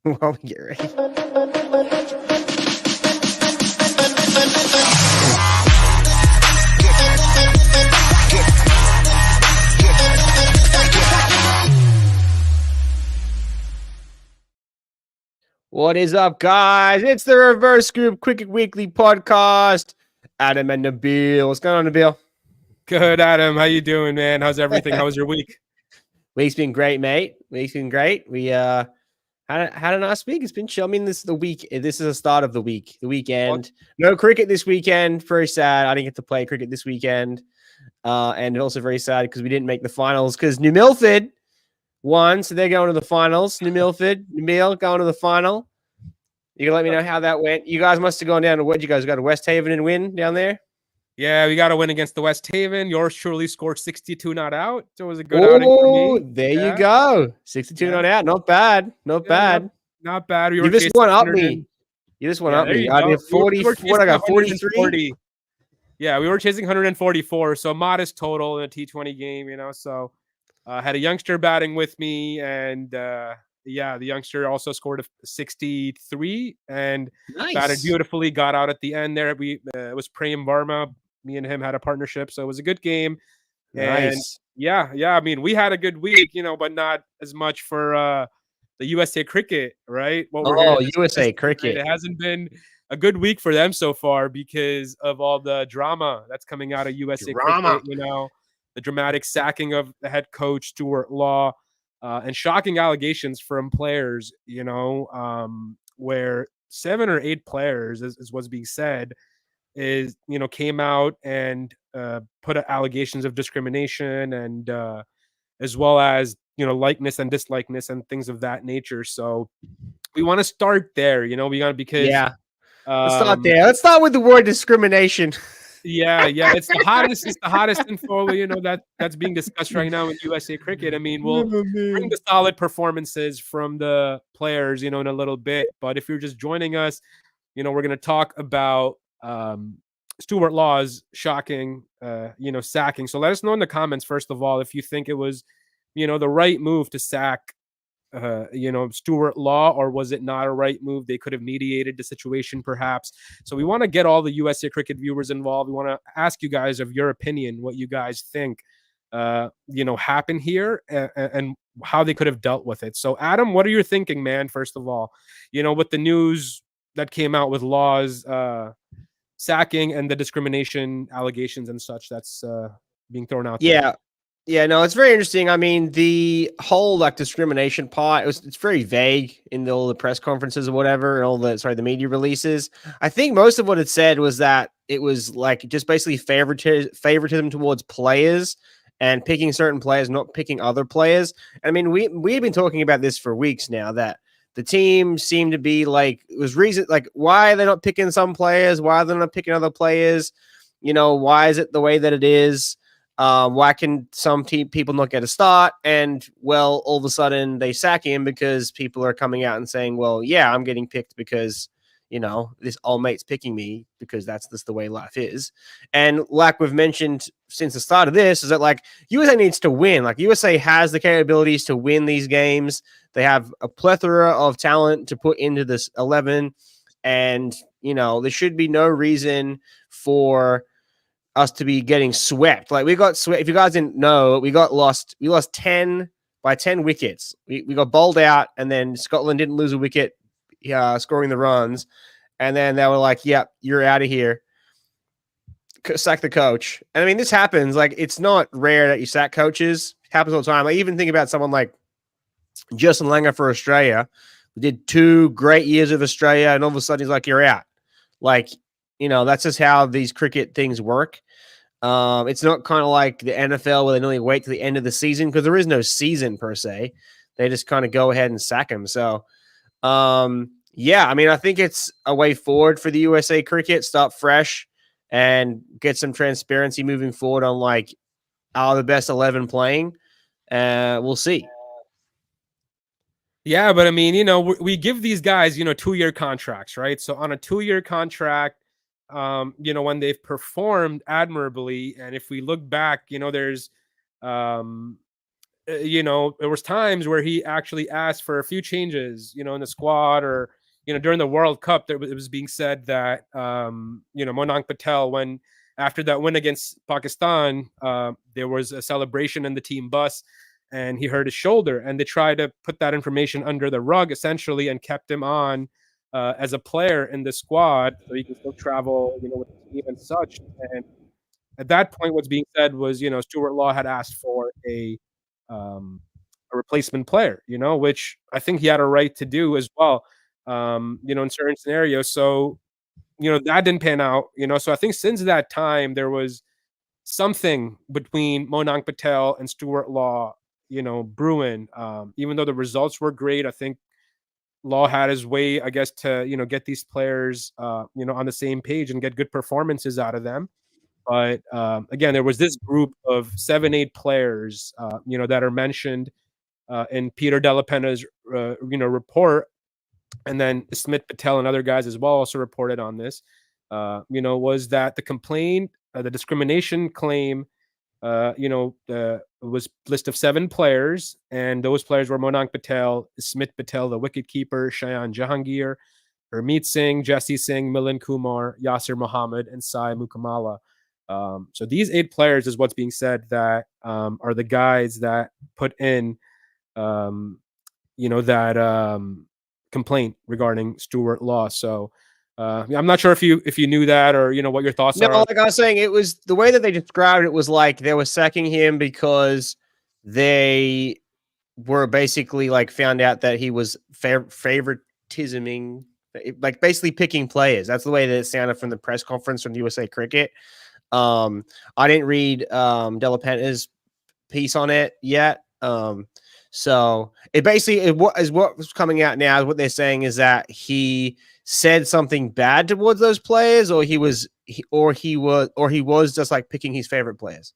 While we get ready. What is up, guys? It's the Reverse Group Cricket Weekly podcast. Adam and Nabil. What's going on, Nabil? Good, Adam. How you doing, man? How's everything? How was your week? Week's been great, mate. Week's been great. We had a nice week. It's been chill. I mean, this is the week. This is the start of the week. The weekend. No cricket this weekend. Very sad. I didn't get to play cricket this weekend. And also very sad because we didn't make the finals because New Milford won, so they're going to the finals. New Milford, Nabil going to the final. You can let me know how that went. You guys must have gone down to what? You guys go to West Haven and win down there? Yeah, we got to win against the West Haven. Yours truly scored 62 not out. So it was a good outing for me. There you go. 62 not out. Not bad. Not bad. Not bad. You just went up me. You just went up me. I did 40. What I got? 43. Yeah, we were chasing 144. So modest total in a T20 game, So had a youngster batting with me, and the youngster also scored a 63 and batted beautifully. Got out at the end there. It was Prem Varma. Me and him had a partnership, so it was a good game. Nice. And I mean, we had a good week, but not as much for the USA Cricket, right? USA Cricket. It hasn't been a good week for them so far because of all the drama that's coming out of USA Cricket. The dramatic sacking of the head coach Stuart Law, and shocking allegations from players. Where 7 or 8 players, is what's being said, came out and put allegations of discrimination and as well as likeness and dislikeness and things of that nature. So we want to start there. Let's start there. Let's start with the word discrimination. Yeah, it's the hottest. It's the hottest info, that's being discussed right now in USA Cricket. I mean, we'll bring the solid performances from the players, in a little bit. But if you're just joining us, we're going to talk about Stuart Law's shocking, sacking. So let us know in the comments, first of all, if you think it was, the right move to sack, Stuart Law, or was it not a right move? They could have mediated the situation, perhaps. So we want to get all the USA Cricket viewers involved. We want to ask you guys of your opinion, what you guys think, happened here and how they could have dealt with it. So, Adam, what are you thinking, man? First of all, with the news that came out with Law's sacking and the discrimination allegations and such that's being thrown out there. Yeah, no, it's very interesting. I mean, the whole discrimination part, it's very vague in all the press conferences or whatever, and all the media releases. I think most of what it said was that it was just basically favoritism towards players and picking certain players, not picking other players. I mean, we've been talking about this for weeks now, that the team seemed to be why are they not picking some players? Why are they not picking other players? Why is it the way that it is? Why can some people not get a start? And all of a sudden they sack him because people are coming out and saying, well, yeah, I'm getting picked because, this old mate's picking me because that's just the way life is. And like we've mentioned since the start of this, is that USA needs to win. USA has the capabilities to win these games. They have a plethora of talent to put into this 11. And, there should be no reason for us to be getting swept. We got swept. If you guys didn't know, we lost 10 by 10 wickets. We got bowled out, and then Scotland didn't lose a wicket, scoring the runs. And then they were like, yep, you're out of here. Sack the coach. And I mean, this happens. It's not rare that you sack coaches. It happens all the time. I even think about someone like Justin Langer for Australia. We did 2 great years of Australia, and all of a sudden he's like, you're out. That's just how these cricket things work. It's not kind of like the NFL where they normally wait to the end of the season, because there is no season per se. They just kind of go ahead and sack them. So, I mean, I think it's a way forward for the USA Cricket. Start fresh and get some transparency moving forward on are the best 11 playing. We'll see. Yeah, but I mean, we give these guys, 2-year contracts, right? So on a 2-year contract, when they've performed admirably, and if we look back, there's there was times where he actually asked for a few changes, in the squad, or during the World Cup, it was being said that Monang Patel, when after that win against Pakistan, there was a celebration in the team bus, and he hurt his shoulder, and they tried to put that information under the rug essentially, and kept him on as a player in the squad so he can still travel, with the team and such. And at that point, what's being said was, Stuart Law had asked for a replacement player, which I think he had a right to do as well, in certain scenarios. So, that didn't pan out, So I think since that time, there was something between Monang Patel and Stuart Law, brewing. Even though the results were great, I think Law had his way, I guess, to, get these players, on the same page and get good performances out of them. But again, there was this group of 7-8 players, that are mentioned in Peter Della Penna's, report, and then Smith Patel and other guys as well also reported on this. Was that the complaint, the discrimination claim, was list of 7 players, and those players were Monang Patel, Smith Patel, the wicketkeeper, Shayan Jahangir, Harmeet Singh, Jesse Singh, Milind Kumar, Yasir Muhammad, and Sai Mukamala. So these 8 players is what's being said that are the guys that put in, that complaint regarding Stuart Law. So I'm not sure if you knew that, or what your thoughts are. Like I was saying, it was the way that they described it was like they were sacking him because they were basically like found out that he was favoritisming, like basically picking players. That's the way that it sounded from the press conference from USA Cricket. I didn't read Della Penna's piece on it yet. So it basically what was coming out now is what they're saying is that he said something bad towards those players, or he was just like picking his favorite players.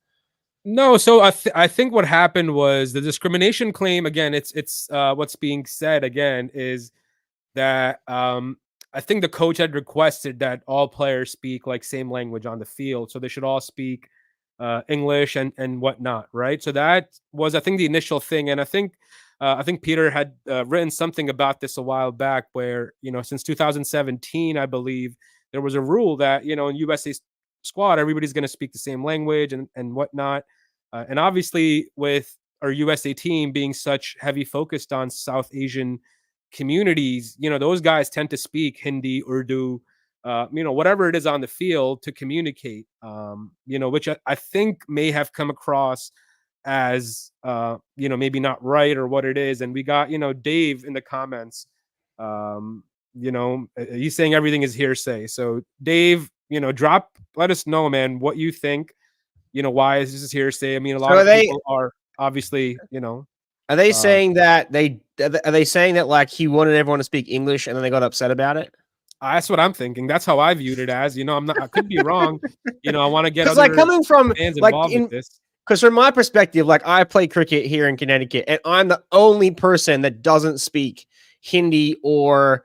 No, so I think what happened was the discrimination claim. Again, it's what's being said again is that I think the coach had requested that all players speak like same language on the field, so they should all speak English and whatnot, right? So that was, I think, the initial thing, and I think Peter had written something about this a while back, where since 2017, I believe, there was a rule that in USA squad everybody's going to speak the same language and whatnot, and obviously with our USA team being such heavy focused on South Asian communities, those guys tend to speak Hindi, Urdu, whatever it is on the field to communicate, which I think may have come across as, maybe not right or what it is. And we got, Dave in the comments, he's saying everything is hearsay. So Dave, let us know, man, what you think, why is this hearsay? I mean, a lot of people are obviously, Are they saying that are they saying that like he wanted everyone to speak English and then they got upset about it? That's what I'm thinking. That's how I viewed it as. I could be wrong. I want to get other like coming from fans like involved with this. Because from my perspective, like I play cricket here in Connecticut, and I'm the only person that doesn't speak Hindi or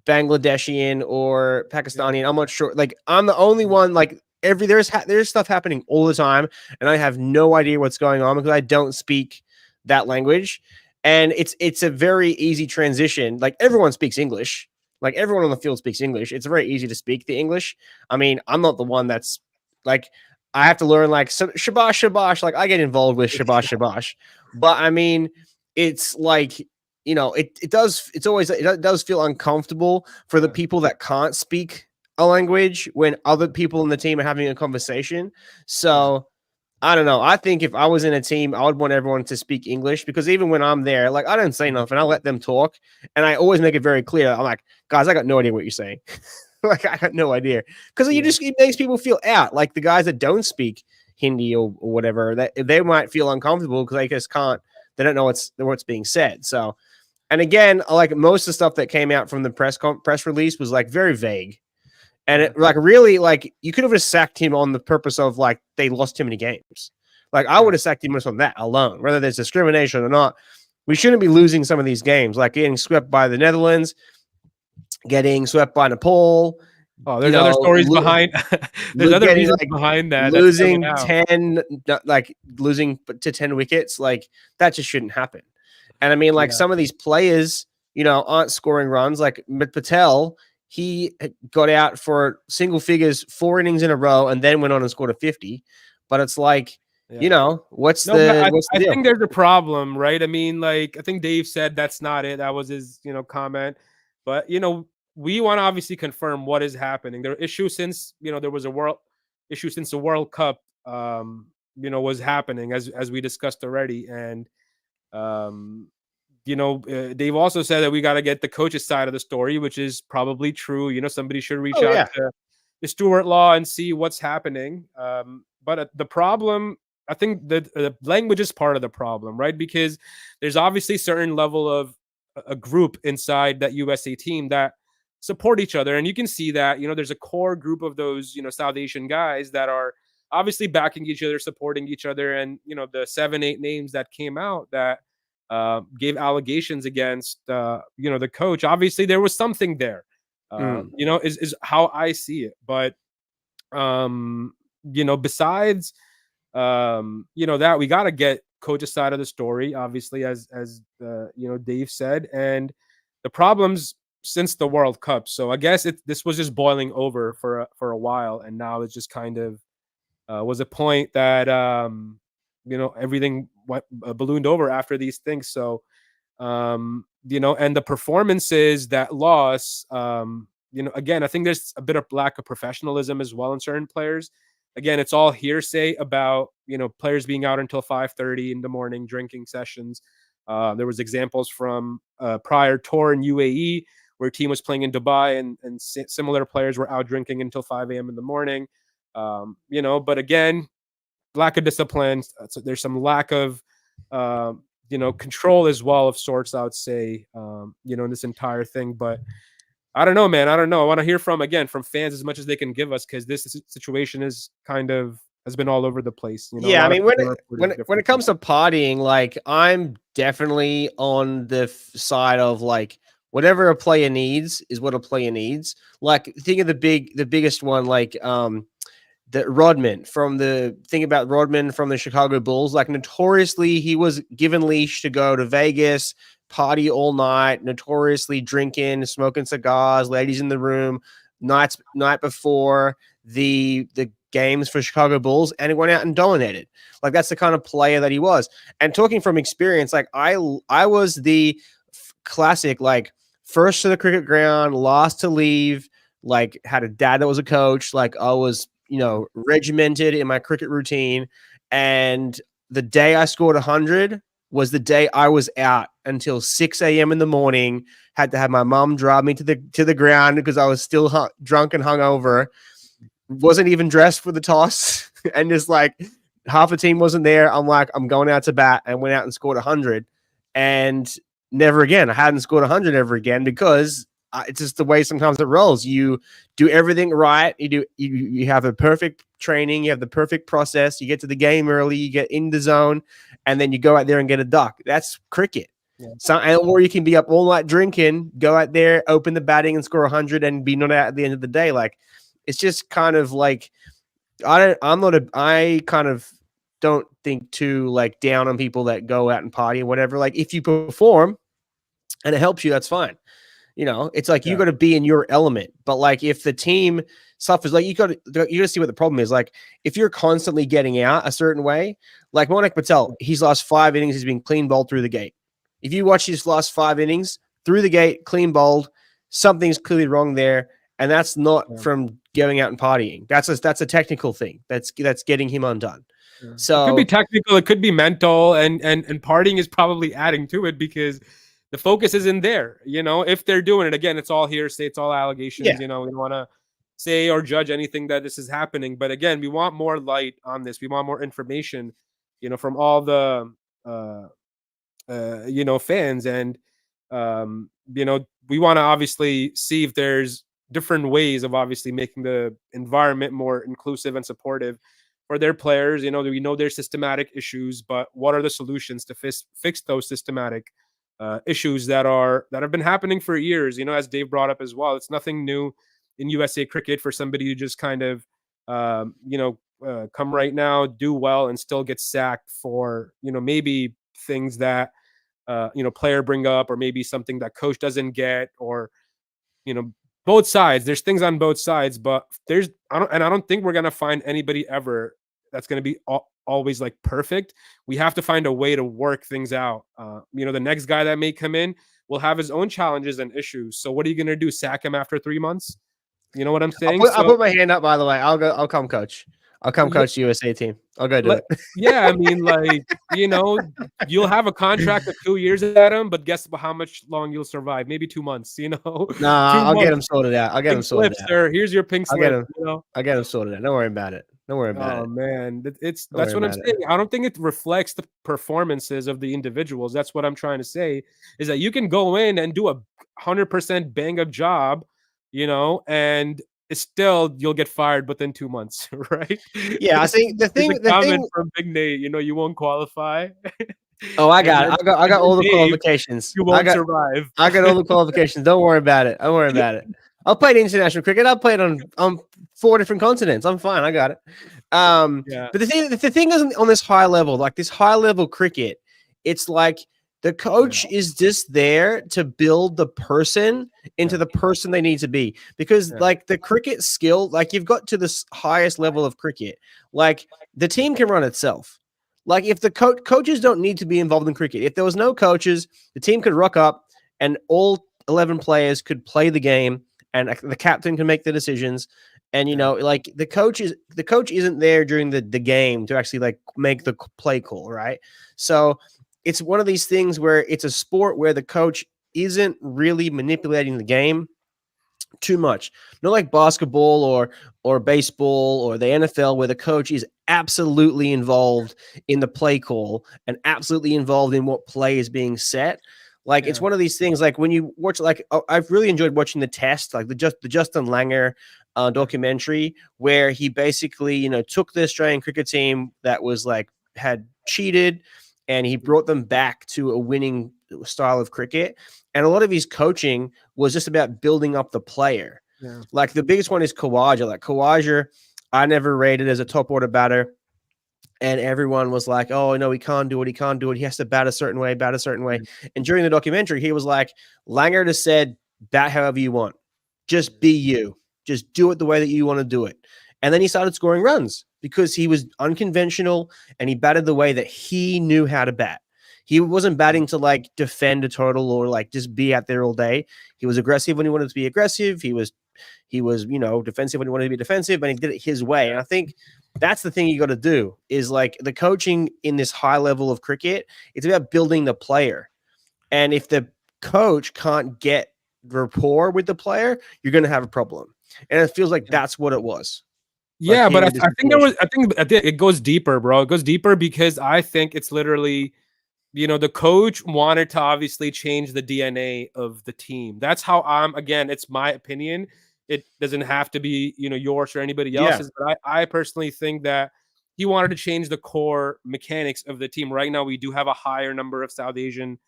Bangladeshian or Pakistani. Yeah. I'm not sure. Like I'm the only one. Like there's stuff happening all the time, and I have no idea what's going on because I don't speak that language. And it's a very easy transition. Like everyone speaks English. Like everyone on the field speaks English. It's very easy to speak the English. I mean, I'm not the one that's like, I have to learn like shabash. Like I get involved with shabash. But I mean, it's like, it does feel uncomfortable for the people that can't speak a language when other people in the team are having a conversation. So I don't know. I think if I was in a team, I would want everyone to speak English, because even when I'm there, like I don't say nothing. I let them talk, and I always make it very clear. I'm like, guys, I got no idea what you're saying. Like I got no idea, because it makes people feel out. Like the guys that don't speak Hindi or whatever, that they might feel uncomfortable because they just can't. They don't know what's being said. So, and again, like most of the stuff that came out from the press release was like very vague. And it like really like you could have just sacked him on the purpose of like they lost too many games. Like I would have sacked him just on that alone, whether there's discrimination or not. We shouldn't be losing some of these games, like getting swept by the Netherlands, getting swept by Nepal, Oh, you there's other know, stories behind. There's other getting reasons like behind that that's coming losing out. 10, like losing to 10 wickets, like that just shouldn't happen. And I mean, like Yeah, some of these players, aren't scoring runs. Like Patel, he got out for single figures 4 innings in a row and then went on and scored a 50. But it's like, yeah. what's No, but the I deal? think there's a problem, right? I mean, like, I think Dave said that's not it. That was his, comment. But, we want to obviously confirm what is happening. There are issues since, there was a world issue since the World Cup, was happening as we discussed already. And, um, Dave also said that we got to get the coach's side of the story, which is probably true. Somebody should reach Oh out yeah. to the Stuart Law and see what's happening. But the problem, I think the language is part of the problem, right? Because there's obviously certain level of a group inside that USA team that support each other, and you can see that there's a core group of those South Asian guys that are obviously backing each other, supporting each other, and the 7-8 names that came out that gave allegations against the coach. Obviously, there was something there. Mm. Is how I see it. But besides that, we got to get coach's side of the story, obviously, as Dave said, and the problems since the World Cup. So I guess this was just boiling over for a while, and now it's just kind of was a point that everything went ballooned over after these things. So and the performances that lost, again, I think there's a bit of lack of professionalism as well in certain players. Again, it's all hearsay about players being out until 5:30 in the morning drinking sessions. There was examples from prior tour in UAE where a team was playing in Dubai and similar players were out drinking until 5 a.m. in the morning. But again, lack of discipline. So there's some lack of control as well of sorts, I would say, in this entire thing. But I don't know, man. I don't know. I want to hear from fans as much as they can give us, because this situation is kind of has been all over the place. A Yeah, I lot of mean, people are reporting when it different comes things. to partying, like I'm definitely on the side of like whatever a player needs is what a player needs. Like think of the biggest one, like the Rodman from the thing about Rodman from the Chicago Bulls. Like notoriously, he was given leash to go to Vegas, party all night, notoriously drinking, smoking cigars, ladies in the room, night before the games for Chicago Bulls, and he went out and dominated. Like that's the kind of player that he was. And talking from experience, like I was the classic, like first to the cricket ground, last to leave, like had a dad that was a coach, like I was regimented in my cricket routine. And the day I scored 100 was the day I was out until 6 a.m. in the morning. Had to have my mom drive me to the ground because I was still drunk and hungover. Wasn't even dressed for the toss, and just like half the team wasn't there. I'm like, I'm going out to bat, and went out and scored 100, and never again. I hadn't scored 100 ever again because it's just the way sometimes it rolls. You do everything right. You have a perfect training. You have the perfect process. You get to the game early. You get in the zone, and then you go out there and get a duck. That's cricket. Yeah. So, or you can be up all night drinking, go out there, open the batting, and score 100, and be not out at the end of the day. Like it's just kind of like I kind of don't think too like down on people that go out and party and whatever. Like if you perform and it helps you, that's fine. It's like you Yeah. got to be in your element. But like if the team suffers, like you got to see what the problem is. Like if you're constantly getting out a certain way, like Monik Patel, his last 5 innings has been clean bowled through the gate. If you watch his last 5 innings through the gate, clean bowled, something's clearly wrong there, and that's not from going out and partying. That's a technical thing. That's getting him undone. Yeah. It could be So technical, it could be mental, and partying is probably adding to it because the focus isn't there. If they're doing it, again, it's all hearsay, it's all allegations. yeah, We don't want to say or judge anything that this is happening, but again, we want more light on this. We want more information, from all the fans, and we want to obviously see if there's different ways of obviously making the environment more inclusive and supportive for their players. We know there's systematic issues, but what are the solutions to fix those systematic issues that have been happening for years? As Dave brought up as well, it's nothing new. in USA cricket for somebody to just kind of, come right now, do well, and still get sacked for, maybe things that, player bring up, or maybe something that coach doesn't get, or, you know, both sides. There's things on both sides, but I don't think we're going to find anybody ever that's going to be always like perfect. We have to find a way to work things out. The next guy that may come in will have his own challenges and issues. So what are you going to do? Sack him after 3 months? You know what I'm saying? I'll put my hand up, by the way. I'll come coach. I'll come coach the USA team. I'll go do it. Yeah, I mean, you'll have a contract of 2 years at him, but guess how much long you'll survive? Maybe 2 months, Nah, I'll get him sorted out. I'll get him sorted out. Sir. Here's your pink slip. I'll get him sorted out. Don't worry about it. Don't worry about it. Oh man, that's what I'm saying. I don't think it reflects the performances of the individuals. That's what I'm trying to say, is that you can go in and do a 100% bang up job, and it's still, you'll get fired within 2 months, right? Yeah, I think the thing from Big Nate, you won't qualify. Oh, I got it. I got all the qualifications. You won't survive. I got all the qualifications. Don't worry about it. Don't worry about it. I'll play international cricket. I'll play it on 4 different continents. I'm fine. I got it. But the thing is, on this high level, like this high level cricket, it's like the coach is just there to build the person into the person they need to be. Because like the cricket skill, like you've got to this highest level of cricket, like the team can run itself. Like if the coaches don't need to be involved in cricket. If there was no coaches, the team could rock up and all 11 players could play the game, and the captain can make the decisions. And like the coach isn't there during the game to actually like make the play call, right? So it's one of these things where it's a sport where the coach isn't really manipulating the game too much. Not like basketball or baseball or the NFL, where the coach is absolutely involved in the play call and absolutely involved in what play is being set. Like it's one of these things. Like when you watch, like I've really enjoyed watching the test, like the Justin Langer documentary, where he basically took the Australian cricket team that was like had cheated, and he brought them back to a winning style of cricket. And a lot of his coaching was just about building up the player. Yeah. Like the biggest one is Khawaja. Like Khawaja, I never rated as a top order batter. And everyone was like, oh, no, he can't do it. He can't do it. He has to bat a certain way, bat a certain way. And during the documentary, he was like, Langer just said, bat however you want. Just be you. Just do it the way that you want to do it. And then he started scoring runs because he was unconventional and he batted the way that he knew how to bat. He wasn't batting to like defend a total or like just be out there all day. He was aggressive when he wanted to be aggressive. He was, defensive when he wanted to be defensive, and he did it his way. And I think that's the thing you got to do, is like the coaching in this high level of cricket. It's about building the player. And if the coach can't get rapport with the player, you're going to have a problem. And it feels like that's what it was. Yeah, but I think it goes deeper, bro. It goes deeper because I think it's literally, the coach wanted to obviously change the DNA of the team. That's how again, it's my opinion. It doesn't have to be, yours or anybody else's. Yeah. But I personally think that he wanted to change the core mechanics of the team. Right now, we do have a higher number of South Asian,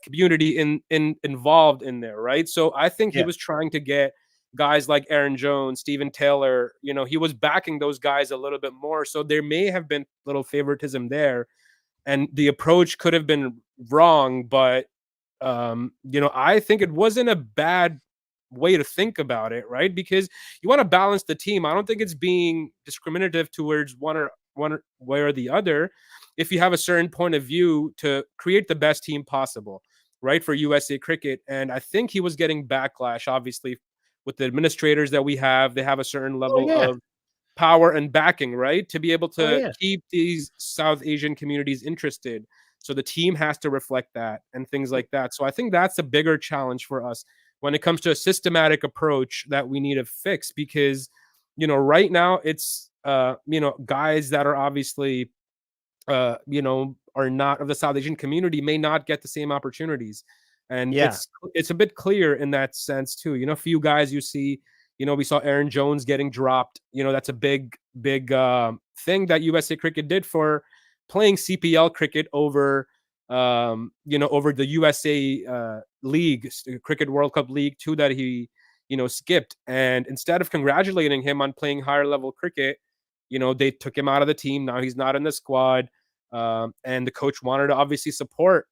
community involved in there, right? So I think he was trying to get guys like Aaron Jones, Steven Taylor, he was backing those guys a little bit more. So there may have been little favoritism there. And the approach could have been wrong, but, I think it wasn't a bad way to think about it, right? Because you want to balance the team. I don't think it's being discriminative towards one way or the other. If you have a certain point of view to create the best team possible, right, for USA Cricket. And I think he was getting backlash, obviously, with the administrators that we have. They have a certain level of power and backing, right, to be able to keep these South Asian communities interested. So the team has to reflect that and things like that. So I think that's a bigger challenge for us when it comes to a systematic approach that we need to fix, because, right now it's, guys that are obviously, are not of the South Asian community may not get the same opportunities. And it's a bit clear in that sense too. A few guys you see, we saw Aaron Jones getting dropped. That's a big thing that USA Cricket did for playing CPL cricket over, over the USA League, Cricket World Cup League 2 that he skipped. And instead of congratulating him on playing higher level cricket, they took him out of the team. Now he's not in the squad. And the coach wanted to obviously support,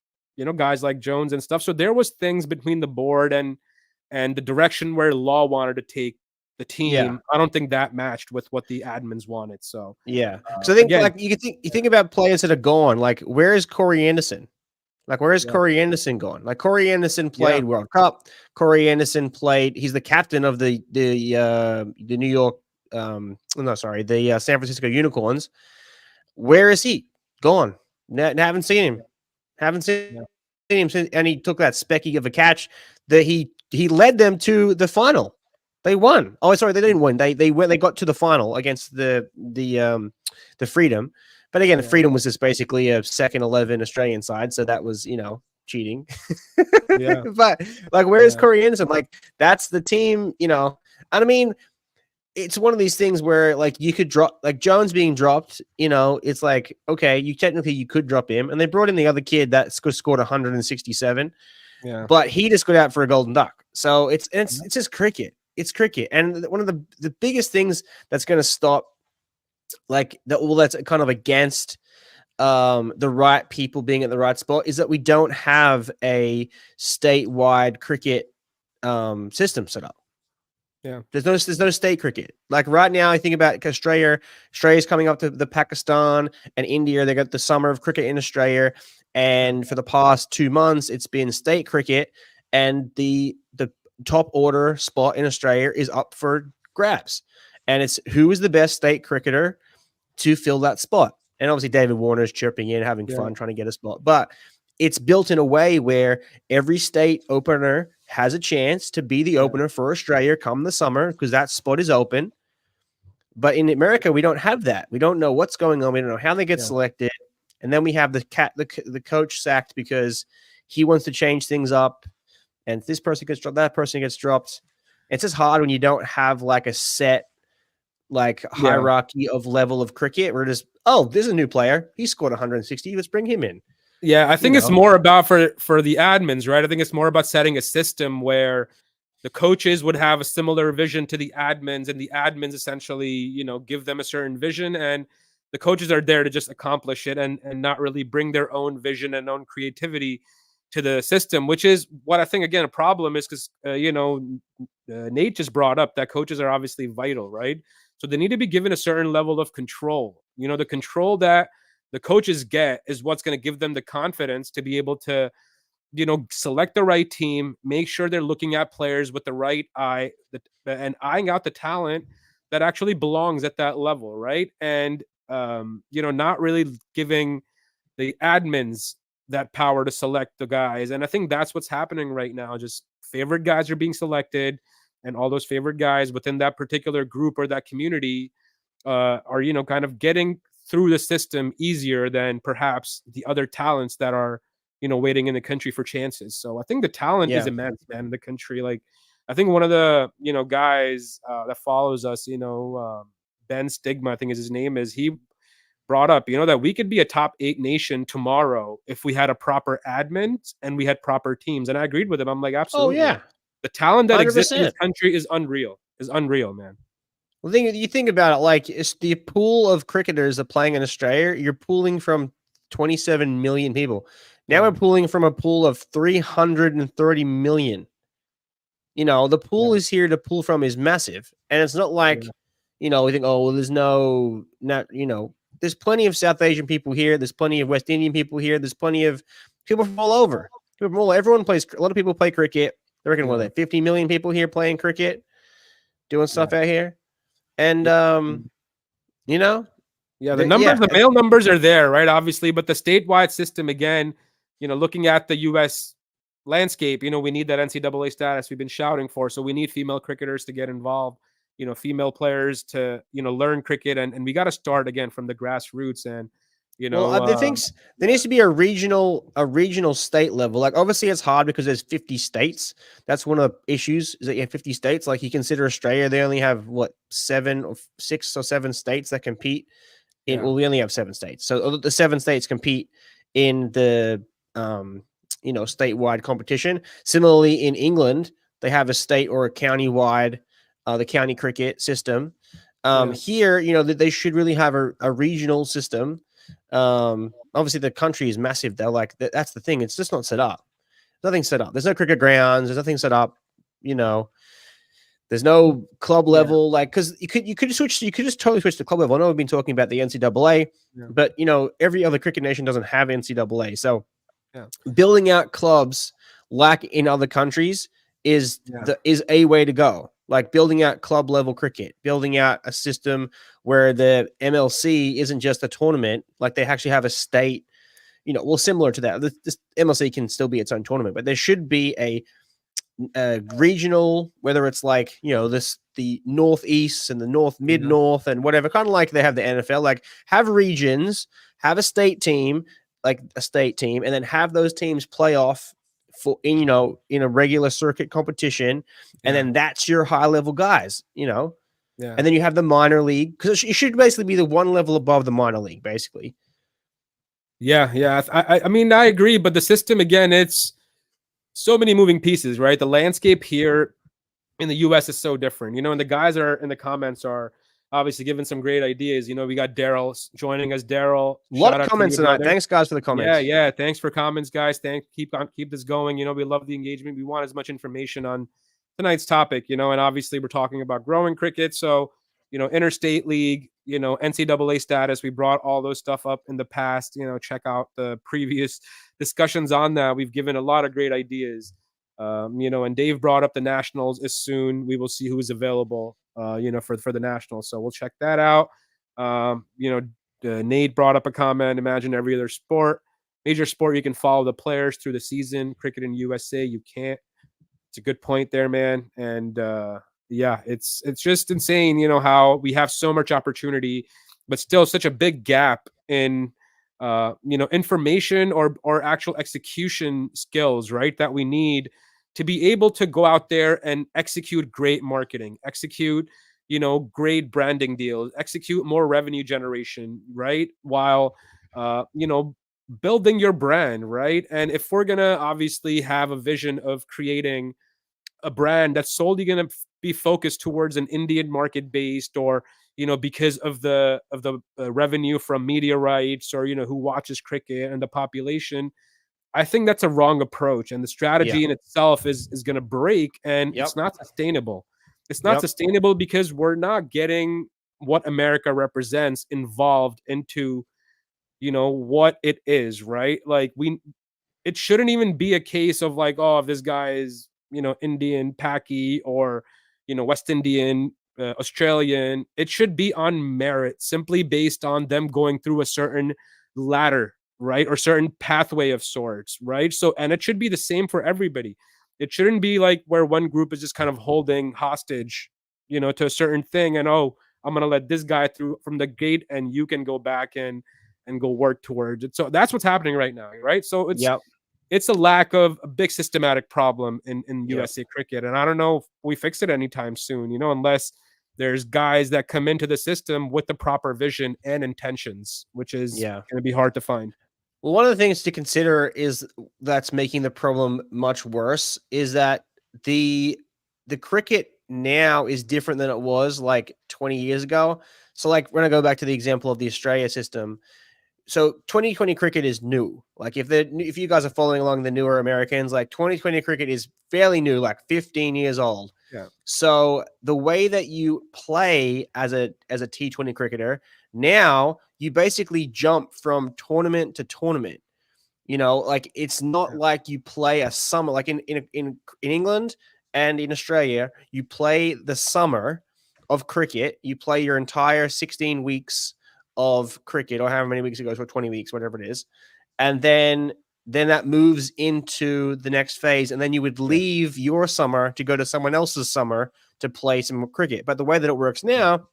guys like Jones and stuff. So there was things between the board and the direction where Law wanted to take the team. I don't think that matched with what the admins wanted. So so I think again, like you think about players that are gone. Like, where is Corey Anderson? Like, where is Corey Anderson gone? Like, Corey Anderson played World Cup. Corey Anderson played. He's the captain of the New York. The San Francisco Unicorns. Where is he? Gone. Haven't seen him. Haven't seen him since. And he took that specky of a catch that he led them to the final. They won. Oh, sorry, they didn't win. They went. They got to the final against the Freedom. But again, the Freedom was just basically a second 11 Australian side, so that was cheating. But like, where is Corey Anderson? Like, that's the team. And I mean, it's one of these things where like you could drop like Jones being dropped. It's like, okay, you could drop him, and they brought in the other kid that scored 167. But he just got out for a golden duck. So it's just cricket. It's cricket, and one of the biggest things that's going to stop that's kind of against the right people being at the right spot is that we don't have a statewide cricket system set up. There's no state cricket. Like right now, I think about Australia's coming up to the Pakistan and India. They got the summer of cricket in Australia, and for the past 2 months, it's been state cricket, and the top order spot in Australia is up for grabs, and it's who is the best state cricketer to fill that spot. And obviously David Warner's chirping in, having fun, trying to get a spot. But it's built in a way where every state opener has a chance to be the opener for Australia come the summer, because that spot is open. But in America, we don't have that. We don't know what's going on. We don't know how they get selected. And then we have the coach sacked because he wants to change things up. And this person gets dropped, that person gets dropped. It's just hard when you don't have like a set hierarchy of level of cricket. We're just, there's a new player. He scored 160. Let's bring him in. Yeah, I think it's more about for the admins, right? I think it's more about setting a system where the coaches would have a similar vision to the admins, and the admins essentially, give them a certain vision, and the coaches are there to just accomplish it and not really bring their own vision and own creativity to the system, which is what I think, again, a problem is because, Nate just brought up that coaches are obviously vital, right? So they need to be given a certain level of control. The control that the coaches get is what's going to give them the confidence to be able to, select the right team, make sure they're looking at players with the right eye and eyeing out the talent that actually belongs at that level, right? And, not really giving the admins that power to select the guys. And I think that's what's happening right now. Just favorite guys are being selected, and all those favorite guys within that particular group or that community are, kind of getting through the system easier than perhaps the other talents that are, waiting in the country for chances. So I think the talent is immense, man, in the country. Like, I think one of the, guys that follows us, Ben Stigma, I think is his name, is he brought up, that we could be a top 8 nation tomorrow if we had a proper admin and we had proper teams. And I agreed with him. I'm like, absolutely. Oh, yeah. The talent that 100%. Exists in this country is unreal, man. Well, you think about it, like, it's the pool of cricketers that are playing in Australia. You're pooling from 27 million people. Now we're pooling from a pool of 330 million. The pool is here to pool from is massive. And it's not like, we think, there's plenty of South Asian people here. There's plenty of West Indian people here. There's plenty of people from all over. Everyone plays. A lot of people play cricket. I reckon 50 million people here playing cricket, doing stuff out here. And the numbers, the male numbers are there, right? Obviously, but the statewide system, again, looking at the U.S. landscape, we need that NCAA status we've been shouting for. So we need female cricketers to get involved. Female players to, learn cricket, and we got to start again from the grassroots. And, there needs to be a regional state level. Like, obviously it's hard because there's 50 states. That's one of the issues, is that you have 50 states. Like, you consider Australia, they only have 6 or 7 states that compete in, well, we only have 7 states. So the 7 states compete in the, statewide competition. Similarly in England, they have a state or a county-wide, the county cricket system. Here, they should really have a regional system. Obviously, the country is massive. They're like, that's the thing. It's just not set up. Nothing's set up. There's no cricket grounds. There's nothing set up. There's no club level, because you could just totally switch to club level. I know we've been talking about the NCAA, but every other cricket nation doesn't have NCAA. So building out clubs like in other countries is a way to go. Like building out club level cricket, building out a system where the MLC isn't just a tournament, like they actually have a state, similar to that. This MLC can still be its own tournament, but there should be a regional, whether it's like the northeast and the north mid north and whatever, kind of like they have the NFL, like have regions, have a state team, and then have those teams play off for in a regular circuit competition, and then that's your high level guys, and then you have the minor league, because it should basically be the one level above the minor league, basically. I mean, I agree, but the system, again, it's so many moving pieces, right? The landscape here in the US is so different, and the guys are in the comments are obviously giving some great ideas. We got Daryl joining us. Daryl, a lot of comments tonight. Thanks, guys, for the comments. Yeah. Thanks for comments, guys. Keep this going. We love the engagement. We want as much information on tonight's topic, and obviously we're talking about growing cricket. So, interstate league, NCAA status. We brought all those stuff up in the past. Check out the previous discussions on that. We've given a lot of great ideas. And Dave brought up the nationals is soon. We will see who is available, for the nationals. So we'll check that out. Nate brought up a comment. Imagine every other major sport, you can follow the players through the season. Cricket in USA, you can't. It's a good point there, man. And it's just insane, how we have so much opportunity, but still such a big gap in information or actual execution skills, right? That we need to be able to go out there and execute great marketing, execute, great branding deals, execute more revenue generation, right? While, building your brand, right? And if we're going to obviously have a vision of creating a brand that's solely going to be focused towards an Indian market based, or because of the revenue from media rights, or who watches cricket and the population, I think that's a wrong approach, and the strategy in itself is going to break, and it's not sustainable. It's not sustainable because we're not getting what America represents involved into what it is, right? Like it shouldn't even be a case of like, oh, if this guy is Indian, Paki, or West Indian, Australian. It should be on merit, simply based on them going through a certain ladder, right? Or certain pathway of sorts, right? So, and it should be the same for everybody. It shouldn't be like where one group is just kind of holding hostage, to a certain thing, and I'm going to let this guy through from the gate and you can go back and go work towards it. So that's what's happening right now, right? So it's a lack of a big systematic problem in USA cricket. And I don't know if we fix it anytime soon, unless there's guys that come into the system with the proper vision and intentions, which is going to be hard to find. Well, one of the things to consider is that's making the problem much worse is that the cricket now is different than it was like 20 years ago. So like when I go back to the example of the Australia system, so 2020 cricket is new. Like if you guys are following along the newer Americans, like 2020 cricket is fairly new, like 15 years old. Yeah. So the way that you play as a T20 cricketer, now you basically jump from tournament to tournament. Like it's not like you play a summer, like in England and in Australia, you play the summer of cricket. You play your entire 16 weeks of cricket, or however many weeks it goes, or 20 weeks, whatever it is. And then that moves into the next phase. And then you would leave your summer to go to someone else's summer to play some cricket. But the way that it works now,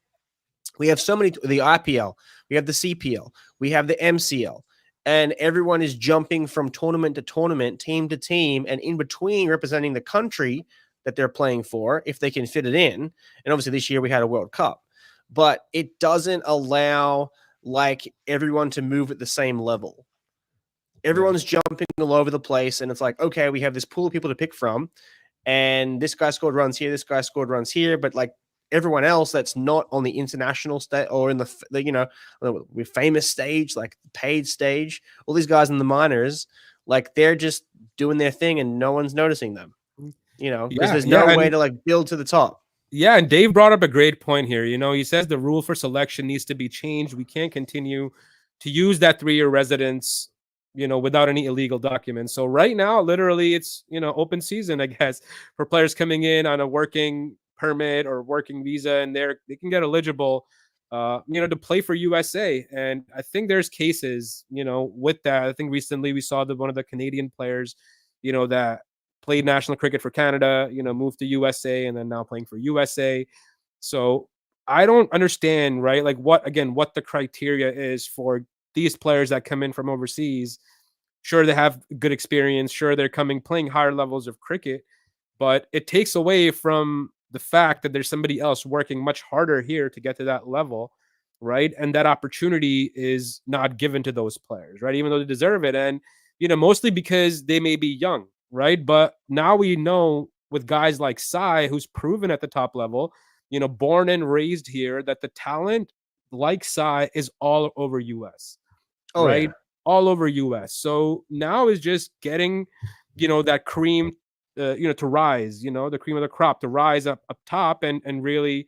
we have so many, the IPL, we have the CPL, we have the MCL, and everyone is jumping from tournament to tournament, team to team, and in between representing the country that they're playing for, if they can fit it in. And obviously this year we had a World Cup. But it doesn't allow like everyone to move at the same level. Everyone's jumping all over the place, and it's like, okay, we have this pool of people to pick from, and this guy scored runs here, this guy scored runs here, but like everyone else that's not on the international stage or in the with famous stage, like paid stage, all these guys in the minors, like they're just doing their thing and no one's noticing them, because there's no way to like build to the top. Yeah, and Dave brought up a great point here. He says the rule for selection needs to be changed. We can't continue to use that 3-year residence, without any illegal documents. So right now, literally, it's open season, I guess, for players coming in on a working permit or working visa, and they can get eligible, to play for USA. And I think there's cases, with that. I think recently we saw one of the Canadian players, that played national cricket for Canada, moved to USA and then now playing for USA. So I don't understand, right? Like what the criteria is for these players that come in from overseas. Sure, they have good experience. Sure, they're playing higher levels of cricket, but it takes away from the fact that there's somebody else working much harder here to get to that level, right? And that opportunity is not given to those players, right? Even though they deserve it. And, mostly because they may be young, right? But now we know with guys like Sai, who's proven at the top level, born and raised here, that the talent like Sai is all over US, right? Yeah. All over US. So now is just getting, that cream, to rise, the cream of the crop to rise up top and really,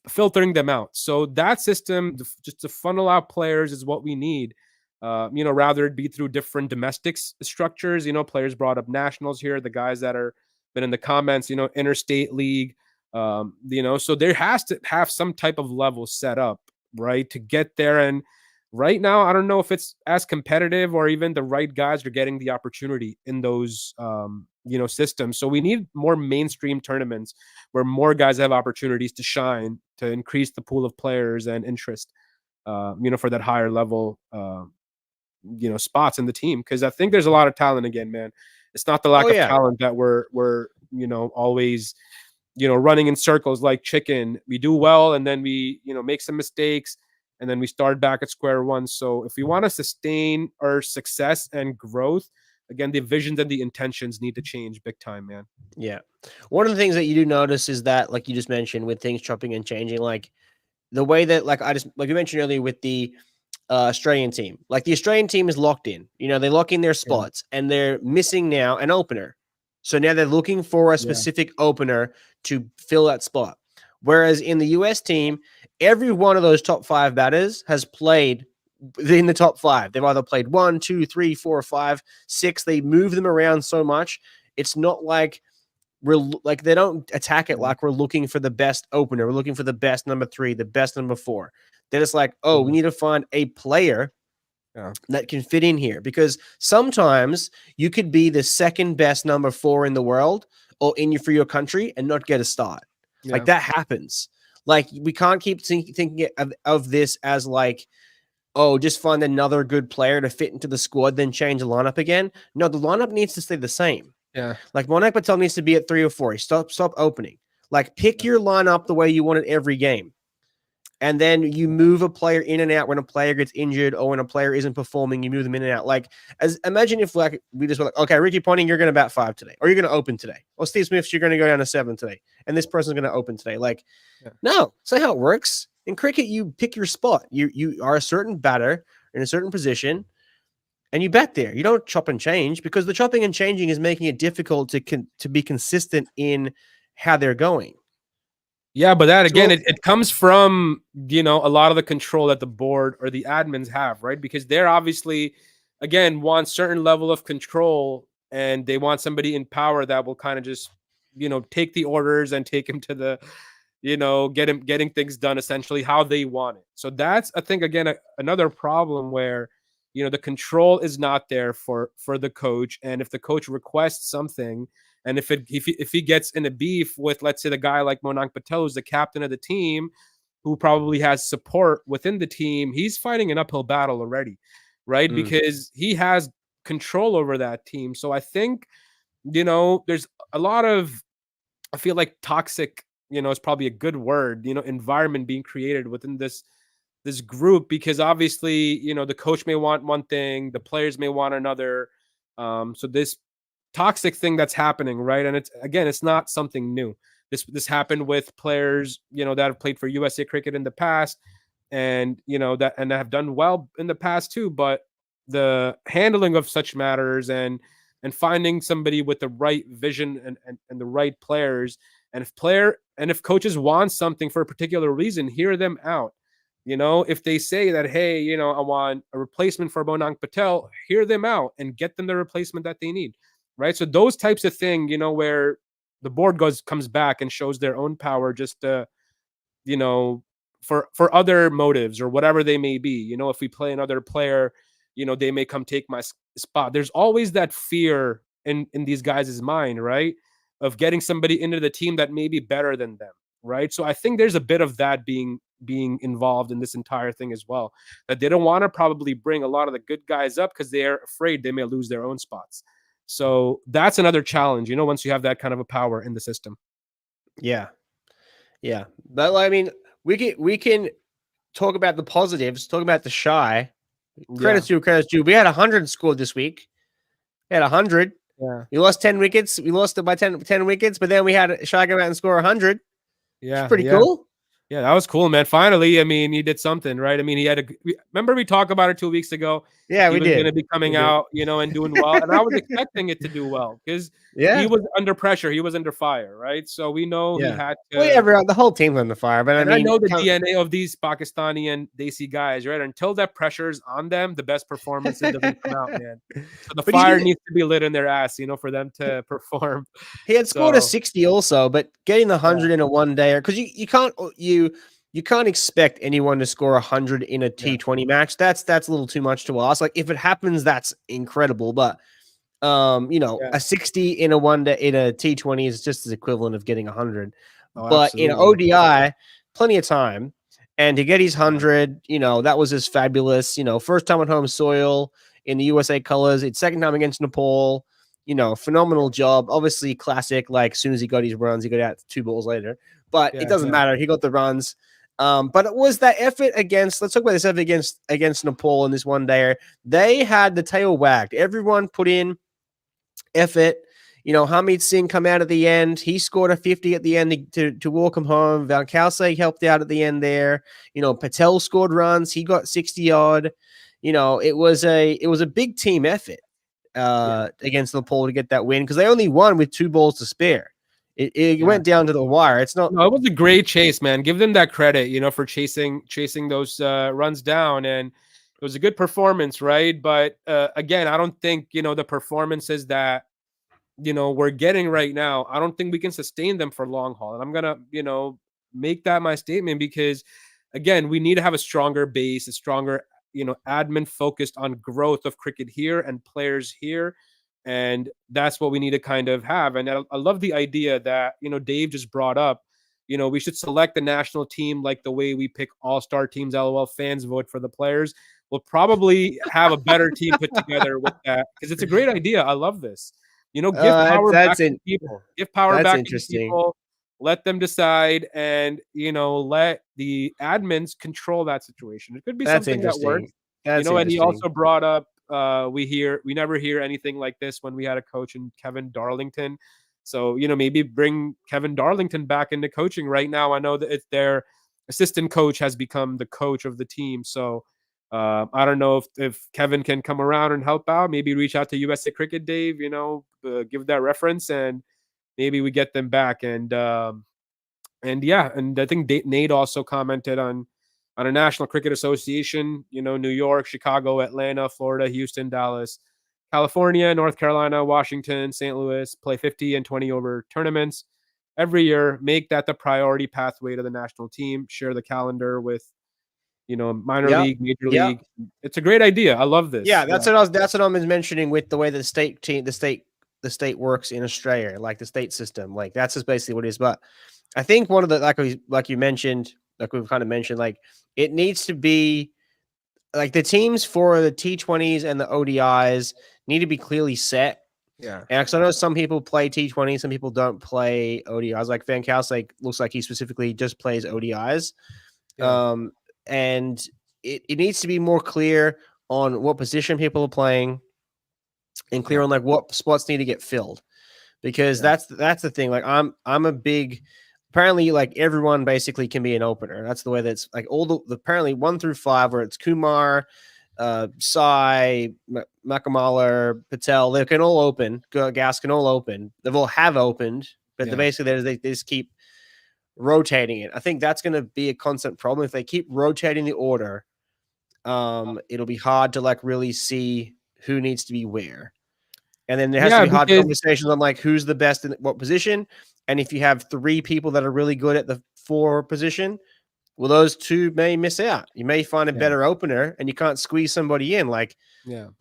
filtering them out. So that system, just to funnel out players, is what we need. Rather it be through different domestic structures. Players brought up nationals here, the guys that are been in the comments, interstate league. So there has to have some type of level set up, right, to get there. And right now, I don't know if it's as competitive or even the right guys are getting the opportunity in those, systems. So we need more mainstream tournaments where more guys have opportunities to shine, to increase the pool of players and interest, for that higher level, spots in the team. Because I think there's a lot of talent again, man. It's not the lack of talent that we're always, running in circles like chicken. We do well and then we, make some mistakes and then we start back at square one. So if we want to sustain our success and growth, again, the visions and the intentions need to change big time, man. Yeah. One of the things that you do notice is that, like you just mentioned, with things chopping and changing, like the way that, like you mentioned earlier with the Australian team, like the Australian team is locked in, they lock in their spots and they're missing now an opener. So now they're looking for a specific opener to fill that spot. Whereas in the US team, every one of those top 5 batters has played in the top 5. They've either played 1, 2, 3, 4, 5, 6. They move them around so much. It's not like they don't attack it like we're looking for the best opener. We're looking for the best number 3, the best number 4. They're just like, we need to find a player that can fit in here, because sometimes you could be the second best number 4 in the world or for your country and not get a start. Yeah. Like that happens. Like we can't keep thinking of this as like, just find another good player to fit into the squad, then change the lineup again. No, the lineup needs to stay the same. Yeah. Like Monak Patel needs to be at 3 or 4. Stop opening. Like pick your lineup the way you want it every game. And then you move a player in and out when a player gets injured or when a player isn't performing, you move them in and out. Like, imagine if like we just were like, okay, Ricky Ponting, you're going to bat 5 today, or you're going to open today, or Steve Smith, you're going to go down to 7 today, and this person's going to open today. Like, no, that's not how it works. In cricket, you pick your spot. You are a certain batter in a certain position, and you bat there. You don't chop and change, because the chopping and changing is making it difficult to be consistent in how they're going. Yeah, but that again, it comes from, a lot of the control that the board or the admins have, right? Because they're obviously, again, want certain level of control, and they want somebody in power that will kind of just, take the orders and take him to the, getting things done essentially how they want it. So that's, I think, again, another problem where, the control is not there for the coach. And if the coach requests something, and if he gets in a beef with, let's say, the guy like Monak Patel, who's the captain of the team, who probably has support within the team, he's fighting an uphill battle already, right? Because he has control over that team. So I think, there's a lot of, I feel like toxic, is probably a good word, environment being created within this group, because obviously, the coach may want one thing, the players may want another. So this toxic thing that's happening, right? And it's not something new. This happened with players, that have played for USA Cricket in the past, and that have done well in the past too. But the handling of such matters and finding somebody with the right vision and the right players, and if coaches want something for a particular reason, hear them out. If they say that, hey, I want a replacement for Bonang Patel, hear them out and get them the replacement that they need. Right. So those types of things, where the board comes back and shows their own power just to, for other motives or whatever they may be. If we play another player, they may come take my spot. There's always that fear in these guys' mind, right? Of getting somebody into the team that may be better than them. Right. So I think there's a bit of that being involved in this entire thing as well, that they don't want to probably bring a lot of the good guys up because they're afraid they may lose their own spots. So that's another challenge, once you have that kind of a power in the system. Yeah. Yeah. But I mean, we can talk about the positives, talk about the shy. Credit due. We had 100 scored this week. We had 100. Yeah. We lost 10 wickets. We lost it by 10 wickets, but then we had Shy go out and score 100. Yeah. It's pretty cool. Yeah, that was cool, man. Finally, I mean, he did something, right? I mean, remember we talked about it 2 weeks ago? Yeah, he was going to be coming out, and doing well. And I was expecting it to do well because he was under pressure. He was under fire, right? So we know he had to. Well, the whole team's under fire. But I know the DNA of these Pakistani and Desi guys, right? Until that pressure's on them, the best performances doesn't come out, man. So the fire needs to be lit in their ass, for them to perform. He had scored a 60 also, but getting the 100 in a one day, because you can't expect anyone to score 100 in a T20 match. That's a little too much to ask. Like, if it happens, that's incredible. But a 60 in a one day in a T20 is just as equivalent of getting 100. But in ODI, plenty of time. And to get his 100, that was just fabulous. First time on home soil in the USA colors. It's second time against Nepal. Phenomenal job. Obviously, classic. Like, as soon as he got his runs, he got out 2 balls later. But it doesn't matter. He got the runs. But it was that effort let's talk about this effort against Nepal in this one day. They had the tail wagged. Everyone put in effort. Hamid Singh come out at the end. He scored a 50 at the end to walk him home. Valkausek helped out at the end there. Patel scored runs. He got 60 odd. It was a big team effort against Nepal to get that win, because they only won with 2 balls to spare. It went down to the wire. It was a great chase, man. Give them that credit, for chasing those runs down, and it was a good performance, right? But again, I don't think the performances that we're getting right now, I don't think we can sustain them for long haul. And I'm gonna make that my statement, because again, we need to have a stronger base, a stronger admin focused on growth of cricket here and players here. And that's what we need to kind of have. And I love the idea that, Dave just brought up, we should select the national team like the way we pick all-star teams. LOL, fans vote for the players. We'll probably have a better team put together with that, because it's a great idea. I love this. Give power back to people. Give power back to people. Let them decide, and let the admins control that situation. It could be something that works. And he also brought up, we never hear anything like this when we had a coach in Kevin Darlington. So, maybe bring Kevin Darlington back into coaching right now. I know that their assistant coach has become the coach of the team. So I don't know if Kevin can come around and help out. Maybe reach out to USA Cricket, Dave, give that reference, and maybe we get them back. And I think Nate also commented on a National Cricket Association, New York, Chicago, Atlanta, Florida, Houston, Dallas, California, North Carolina, Washington, St. Louis, play 50 and 20 over tournaments every year. Make that the priority pathway to the national team. Share the calendar with, minor league, major league. It's a great idea. I love this. Yeah, that's what I was mentioning with the way the state works in Australia, like the state system. Like, that's just basically what it is. But I think one of the, like you mentioned, like we've kind of mentioned, like, it needs to be like the teams for the T20s and the ODIs need to be clearly set. Yeah. And because I know some people play T20, some people don't play ODIs. Like Van Kals, looks like he specifically just plays ODIs. Yeah. And it needs to be more clear on what position people are playing, and clear on like what spots need to get filled, because that's the thing. Like I'm a big, apparently like everyone basically can be an opener. That's the way that's like all the apparently 1 through 5, where it's Kumar, Sai, Makamala, Patel, they can all open. Gas can all open. They've all have opened, but basically they just keep rotating it. I think that's going to be a constant problem if they keep rotating the order. It'll be hard to like really see who needs to be where. And then there has to be hard conversations on like who's the best in what position. And if you have 3 people that are really good at the 4 position, well, those 2 may miss out. You may find a better opener, and you can't squeeze somebody in. Like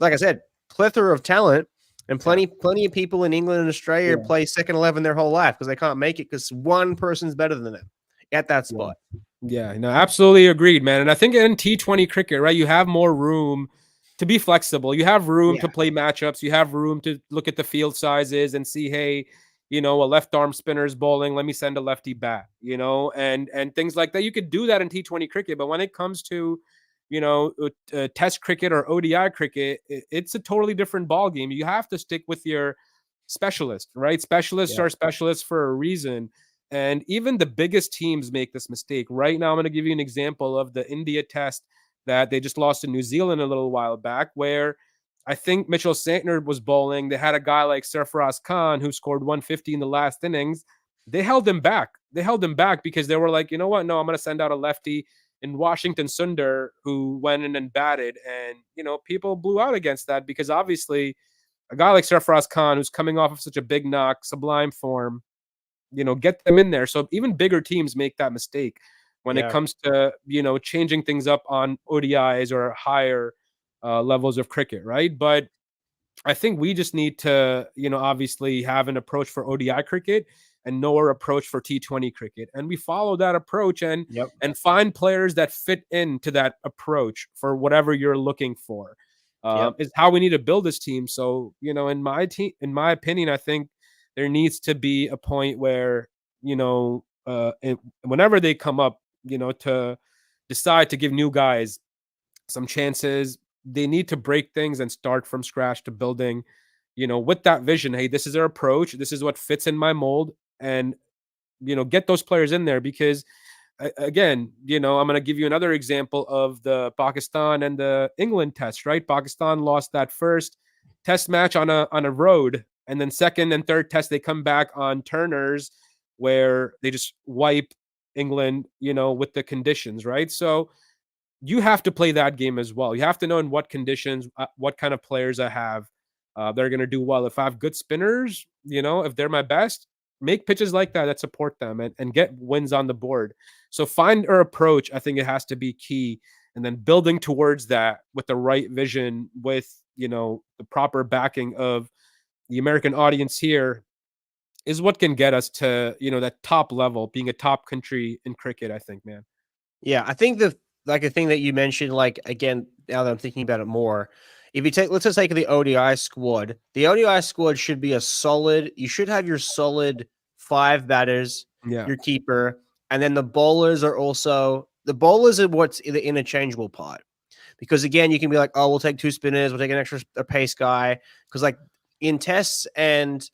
I said, plethora of talent, and plenty of people in England and Australia play second 11 their whole life because they can't make it because one person's better than them at that spot. Yeah, no, absolutely agreed, man. And I think in T20 cricket, right, you have more room to be flexible. You have room to play matchups. You have room to look at the field sizes and see, hey, a left arm spinner is bowling. Let me send a lefty bat, and things like that. You could do that in T20 cricket, but when it comes to, Test cricket or ODI cricket, it's a totally different ball game. You have to stick with your specialist, right? Specialists are specialists for a reason. And even the biggest teams make this mistake. Right now, I'm going to give you an example of the India test that they just lost to New Zealand a little while back, where I think Mitchell Santner was bowling. They had a guy like Sarfaraz Khan who scored 150 in the last innings. They held him back. Because they were like, you know what? No, I'm going to send out a lefty in Washington Sundar who went in and batted. And, people blew out against that because obviously a guy like Sarfaraz Khan who's coming off of such a big knock, sublime form, get them in there. So even bigger teams make that mistake when it comes to, changing things up on ODIs or higher levels of cricket, right? But I think we just need to, obviously have an approach for ODI cricket and know our approach for T20 cricket. And we follow that approach and find players that fit into that approach for whatever you're looking for. Is how we need to build this team. So, in my opinion, I think there needs to be a point where, whenever they come up, to decide to give new guys some chances, they need to break things and start from scratch to building, with that vision. Hey, this is our approach. This is what fits in my mold, and, get those players in there because, again, I'm going to give you another example of the Pakistan and the England test, right? Pakistan lost that first test match on a road. And then second and third test, they come back on Turners where they just wipe England, with the conditions, right? So you have to play that game as well. You have to know in what conditions, what kind of players I have. They're going to do well. If I have good spinners, if they're my best, make pitches like that support them and get wins on the board. So find our approach. I think it has to be key. And then building towards that with the right vision, with, the proper backing of the American audience here is what can get us to, that top level, being a top country in cricket, I think, man. Yeah, I think the thing that you mentioned, like, again, now that I'm thinking about it more, if you let's just take the ODI squad. The ODI squad should be you should have your solid 5 batters, your keeper, and then the bowlers are what's the interchangeable part. Because again, you can be like, oh, we'll take 2 spinners, we'll take an extra pace guy. Because like in tests and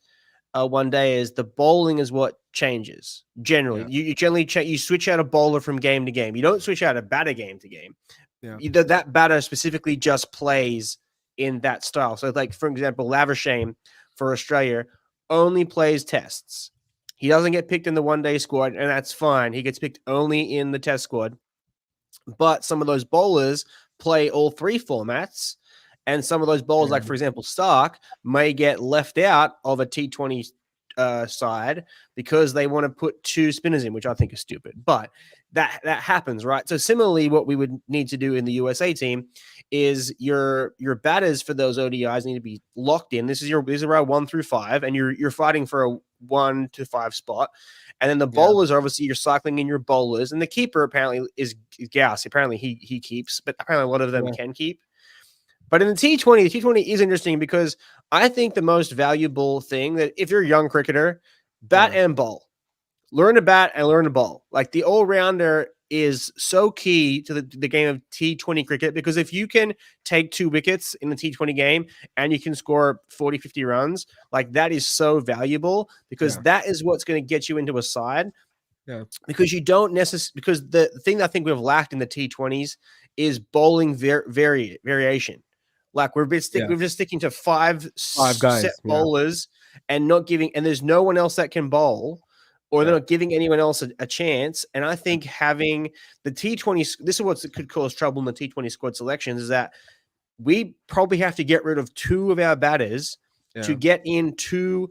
one day is the bowling is what changes generally. You generally you switch out a bowler from game to game. You don't switch out a batter game to game. That batter specifically just plays in that style. So like, for example, Lavershame for Australia only plays tests. He doesn't get picked in the one-day squad, and that's fine. He gets picked only in the test squad. But some of those bowlers play all 3 formats, and some of those bowlers, like for example Stark, may get left out of a T20 side because they want to put 2 spinners in, which I think is stupid. But that happens, right? So similarly, what we would need to do in the USA team is your batters for those ODIs need to be locked in. These are our 1 through 5, and you're fighting for a 1 to 5 spot. And then the bowlers are obviously you're cycling in your bowlers, and the keeper apparently is Gauss. Apparently he keeps, but apparently a lot of them can keep. But in the T20 is interesting because I think the most valuable thing that if you're a young cricketer, bat and bowl. Learn to bat and learn to bowl. Like the all-rounder is so key to the game of T20 cricket, because if you can take 2 wickets in the T20 game and you can score 40, 50 runs, like that is so valuable, because that is what's going to get you into a side. Yeah. Because you don't necessarily, because the thing that I think we've lacked in the T20s is bowling variation. Like we're just sticking to five guys, set bowlers and not giving, and there's no one else that can bowl, or they're not giving anyone else a chance. And I think having the T20, this is what could cause trouble in the T20 squad selections, is that we probably have to get rid of 2 of our batters to get in 2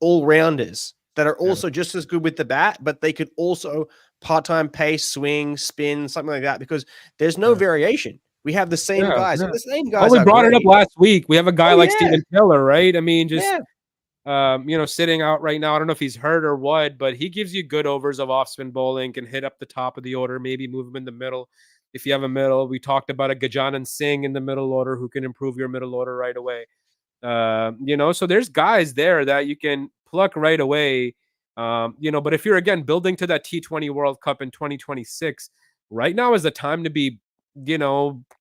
all-rounders that are also just as good with the bat, but they could also part-time pace, swing, spin, something like that, because there's no variation. We have the same guys. And the same guys. We brought it up last week. We have a guy like Steven Taylor, right? I mean, just sitting out right now. I don't know if he's hurt or what, but he gives you good overs of off-spin bowling, can hit up the top of the order, maybe move him in the middle if you have a middle. We talked about a Gajanan Singh in the middle order who can improve your middle order right away. So there's guys there that you can pluck right away. But if you're again building to that T20 World Cup in 2026, right now is the time to be,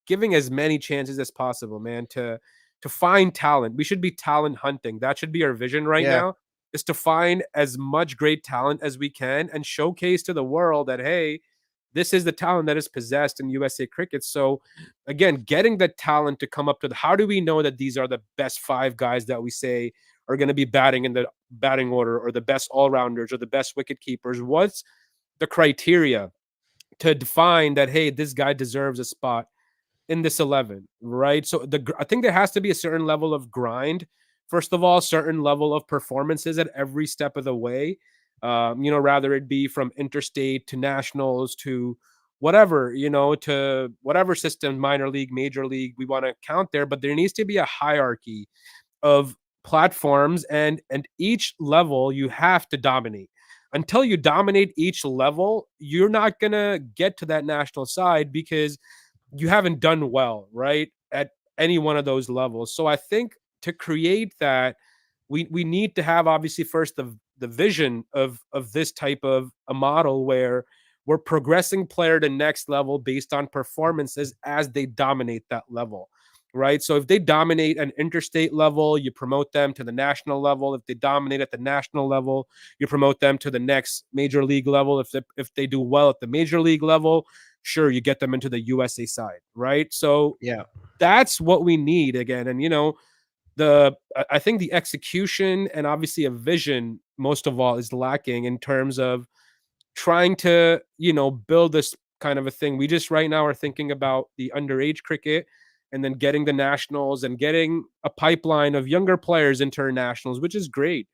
giving as many chances as possible, man, to find talent. We should be talent hunting. That should be our vision right now, is to find as much great talent as we can and showcase to the world that, hey, this is the talent that is possessed in USA cricket. So again, getting the talent to come up to how do we know that these are the best 5 guys that we say are going to be batting in the batting order, or the best all-rounders, or the best wicket keepers? What's the criteria to define that, hey, this guy deserves a spot in this 11, right? So I think there has to be a certain level of grind. First of all, certain level of performances at every step of the way. Rather it be from interstate to nationals to whatever, to whatever system, minor league, major league, we want to count there. But there needs to be a hierarchy of platforms, and each level you have to dominate. Until you dominate each level, you're not going to get to that national side, because you haven't done well, right, at any one of those levels. So I think to create that, we need to have, obviously, first the vision of this type of a model where we're progressing player to next level based on performances as they dominate that level, right? So if they dominate an interstate level, you promote them to the national level. If they dominate at the national level, you promote them to the next major league level. If they do well at the major league level, sure, you get them into the USA side, right? So that's what we need again. And I think the execution and obviously a vision, most of all, is lacking in terms of trying to, build this kind of a thing. We just right now are thinking about the underage cricket, and then getting the nationals and getting a pipeline of younger players into our nationals, which is great,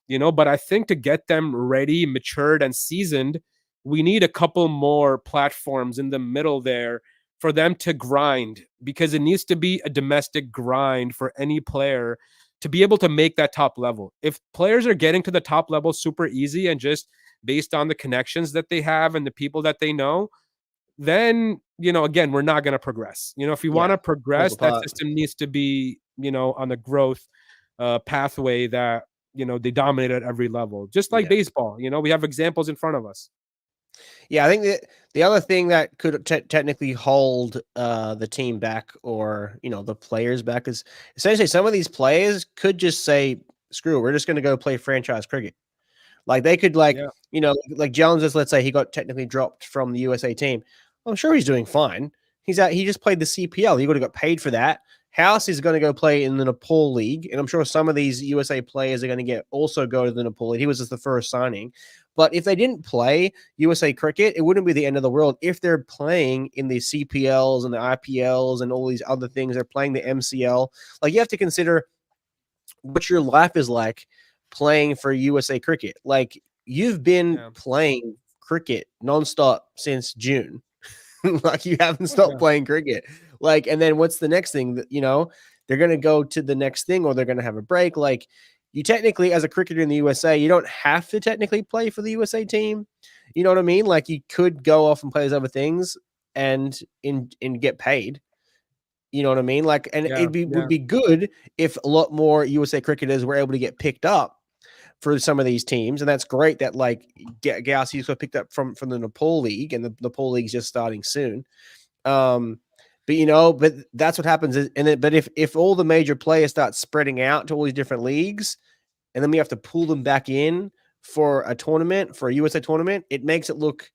but I think to get them ready, matured, and seasoned, we need a couple more platforms in the middle there for them to grind, because it needs to be a domestic grind for any player to be able to make that top level. If players are getting to the top level super easy and just based on the connections that they have and the people that they know, then, again, we're not going to progress. If you want to progress, that system needs to be, on the growth pathway that, they dominate at every level, just like baseball. We have examples in front of us. Yeah, I think that the other thing that could technically hold the team back, or the players back, is essentially some of these players could just say, "Screw it, we're just going to go play franchise cricket." Like they could, like Jones, let's say he got technically dropped from the USA team. I'm sure he's doing fine. He just played the CPL. He would have got paid for that. House is going to go play in the Nepal League, and I'm sure some of these USA players are going to also go to the Nepal League. He was just the first signing. But if they didn't play USA cricket, it wouldn't be the end of the world. If they're playing in the CPLs and the IPLs and all these other things, they're playing the MCL. Like, you have to consider what your life is like playing for USA cricket. Like, you've been playing cricket nonstop since June. Like, you haven't stopped playing cricket. Like, and then what's the next thing that, they're going to go to the next thing, or they're going to have a break. Like, you technically, as a cricketer in the USA, you don't have to technically play for the USA team. You know what I mean? Like, you could go off and play those other things and get paid. You know what I mean? Like, and would be good if a lot more USA cricketers were able to get picked up. for some of these teams, and that's great that like Gaussi's got picked up from the Nepal League, and the Nepal League's just starting soon. But that's what happens. But if all the major players start spreading out to all these different leagues, and then we have to pull them back in for a tournament, for a USA tournament, it makes it look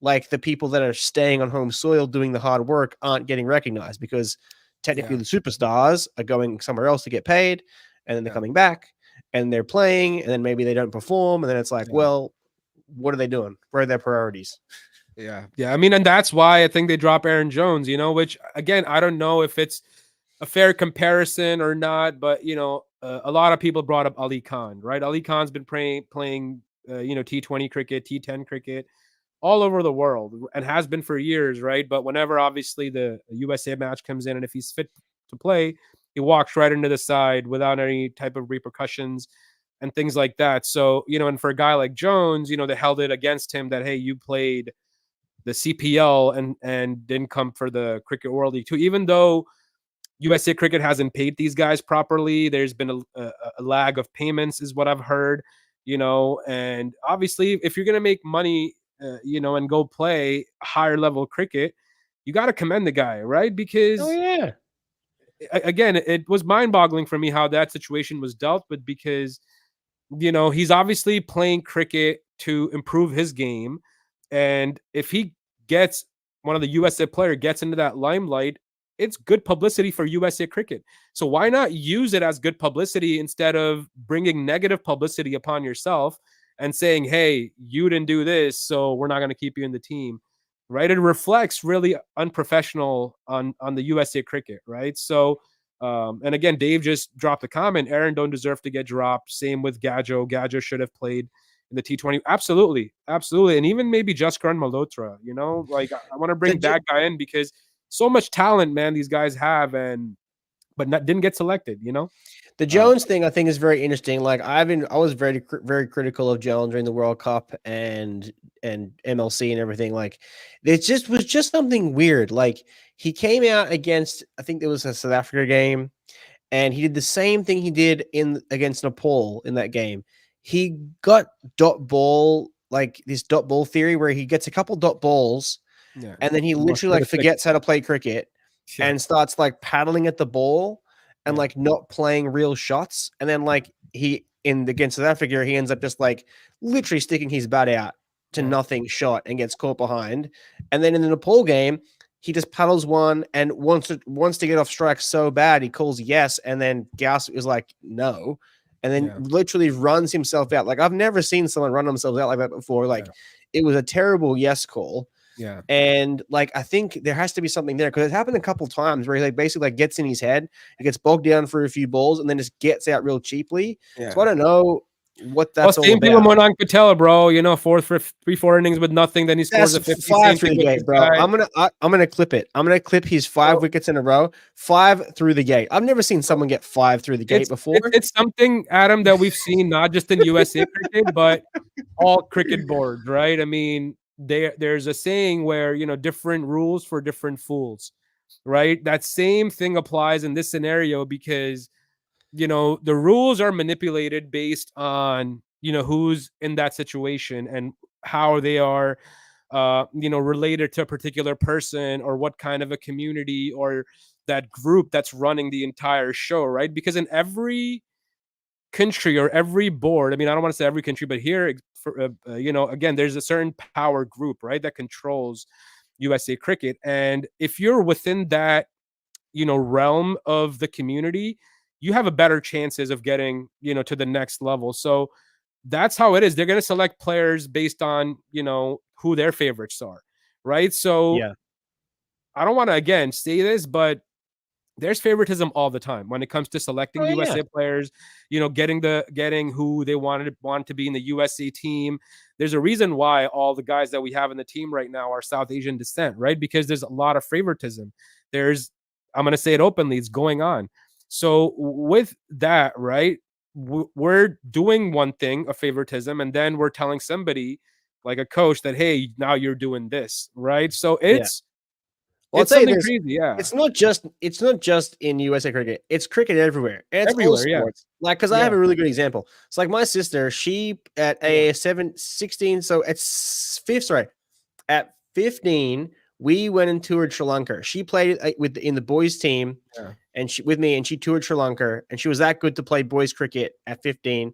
like the people that are staying on home soil doing the hard work aren't getting recognized, because technically the superstars are going somewhere else to get paid, and then they're coming back and they're playing, and then maybe they don't perform, and then it's like, well, what are they doing? Where are their priorities? Yeah. I mean, and that's why I think they drop Aaron Jones, which again, I don't know if it's a fair comparison or not, but a lot of people brought up Ali Khan, right? Ali Khan's been playing T20 cricket, T10 cricket all over the world, and has been for years, right? But whenever obviously the USA match comes in, and if he's fit to play, he walks right into the side without any type of repercussions and things like that. So, and for a guy like Jones, they held it against him that, hey, you played the CPL and didn't come for the Cricket World League too, even though USA Cricket hasn't paid these guys properly. There's been a lag of payments, is what I've heard, and obviously if you're going to make money, and go play higher level cricket, you got to commend the guy, right? Because again, it was mind boggling for me how that situation was dealt with, because, he's obviously playing cricket to improve his game. And if he gets one of the USA player gets into that limelight, it's good publicity for USA Cricket. So why not use it as good publicity instead of bringing negative publicity upon yourself and saying, hey, you didn't do this, so we're not going to keep you in the team, right? It reflects really unprofessional on the USA Cricket, right? So, and again, Dave just dropped a comment. Aaron don't deserve to get dropped. Same with Gadjo. Gadjo should have played in the T20. Absolutely. And even maybe Jaskaran Malhotra, like I want to bring that guy in, because so much talent, man, these guys have, but didn't get selected, The Jones thing I think is very interesting. Like I was very, very critical of Jones during the World Cup and MLC and everything. Like it was just something weird. Like he came out against, I think there was a South Africa game, and he did the same thing he did against Nepal in that game. He got dot ball, like this dot ball theory where he gets a couple dot balls, and then he literally like forgets how to play cricket and starts like paddling at the ball and like not playing real shots. And then like against South Africa, he ends up just like literally sticking his bat out to nothing shot and gets caught behind. And then in the Nepal game, he just paddles one and wants to get off strike so bad he calls yes, and then Gauss is like no, and then literally runs himself out. Like I've never seen someone run themselves out like that before. Like it was a terrible yes call. Yeah. And like I think there has to be something there, because it happened a couple times where he like basically like gets in his head, he gets bogged down for a few balls, and then just gets out real cheaply. So I don't know what that's all about. Same thing with Monank Patella, bro. Fourth for 3-4 innings with nothing, then he scores a 50. 5 through the gate, bro. I'm gonna clip it. I'm gonna clip his 5 wickets in a row, 5 through the gate. I've never seen someone get 5 through the gate before. It's something, Adam, that we've seen not just in USA cricket, but all cricket boards, right? I mean, there's a saying where different rules for different fools, right? That same thing applies in this scenario, because the rules are manipulated based on who's in that situation and how they are related to a particular person, or what kind of a community or that group that's running the entire show, right? Because in every country or every board, I mean, I don't want to say every country, but here, again, there's a certain power group, right, that controls USA Cricket. And if you're within that, realm of the community, you have a better chances of getting, to the next level. So that's how it is. They're going to select players based on, who their favorites are, right? So I don't want to, again, say this, but there's favoritism all the time when it comes to selecting USA players, getting who they want to be in the USA team. There's a reason why all the guys that we have in the team right now are South Asian descent, right? Because there's a lot of favoritism. I'm going to say it openly, it's going on. So with that, right, we're doing one thing, a favoritism, and then we're telling somebody like a coach that, hey, now you're doing this, right? So it's Well, I'll It's tell you something this. crazy, yeah. It's not just in USA cricket. It's cricket everywhere. And it's all Everywhere, yeah. sports. Like, because I Yeah. have a really good example. It's like my sister, she at a 16, so at 15, we went and toured Sri Lanka. She played in the boys team and she with me, and she toured Sri Lanka, and she was that good to play boys cricket at 15.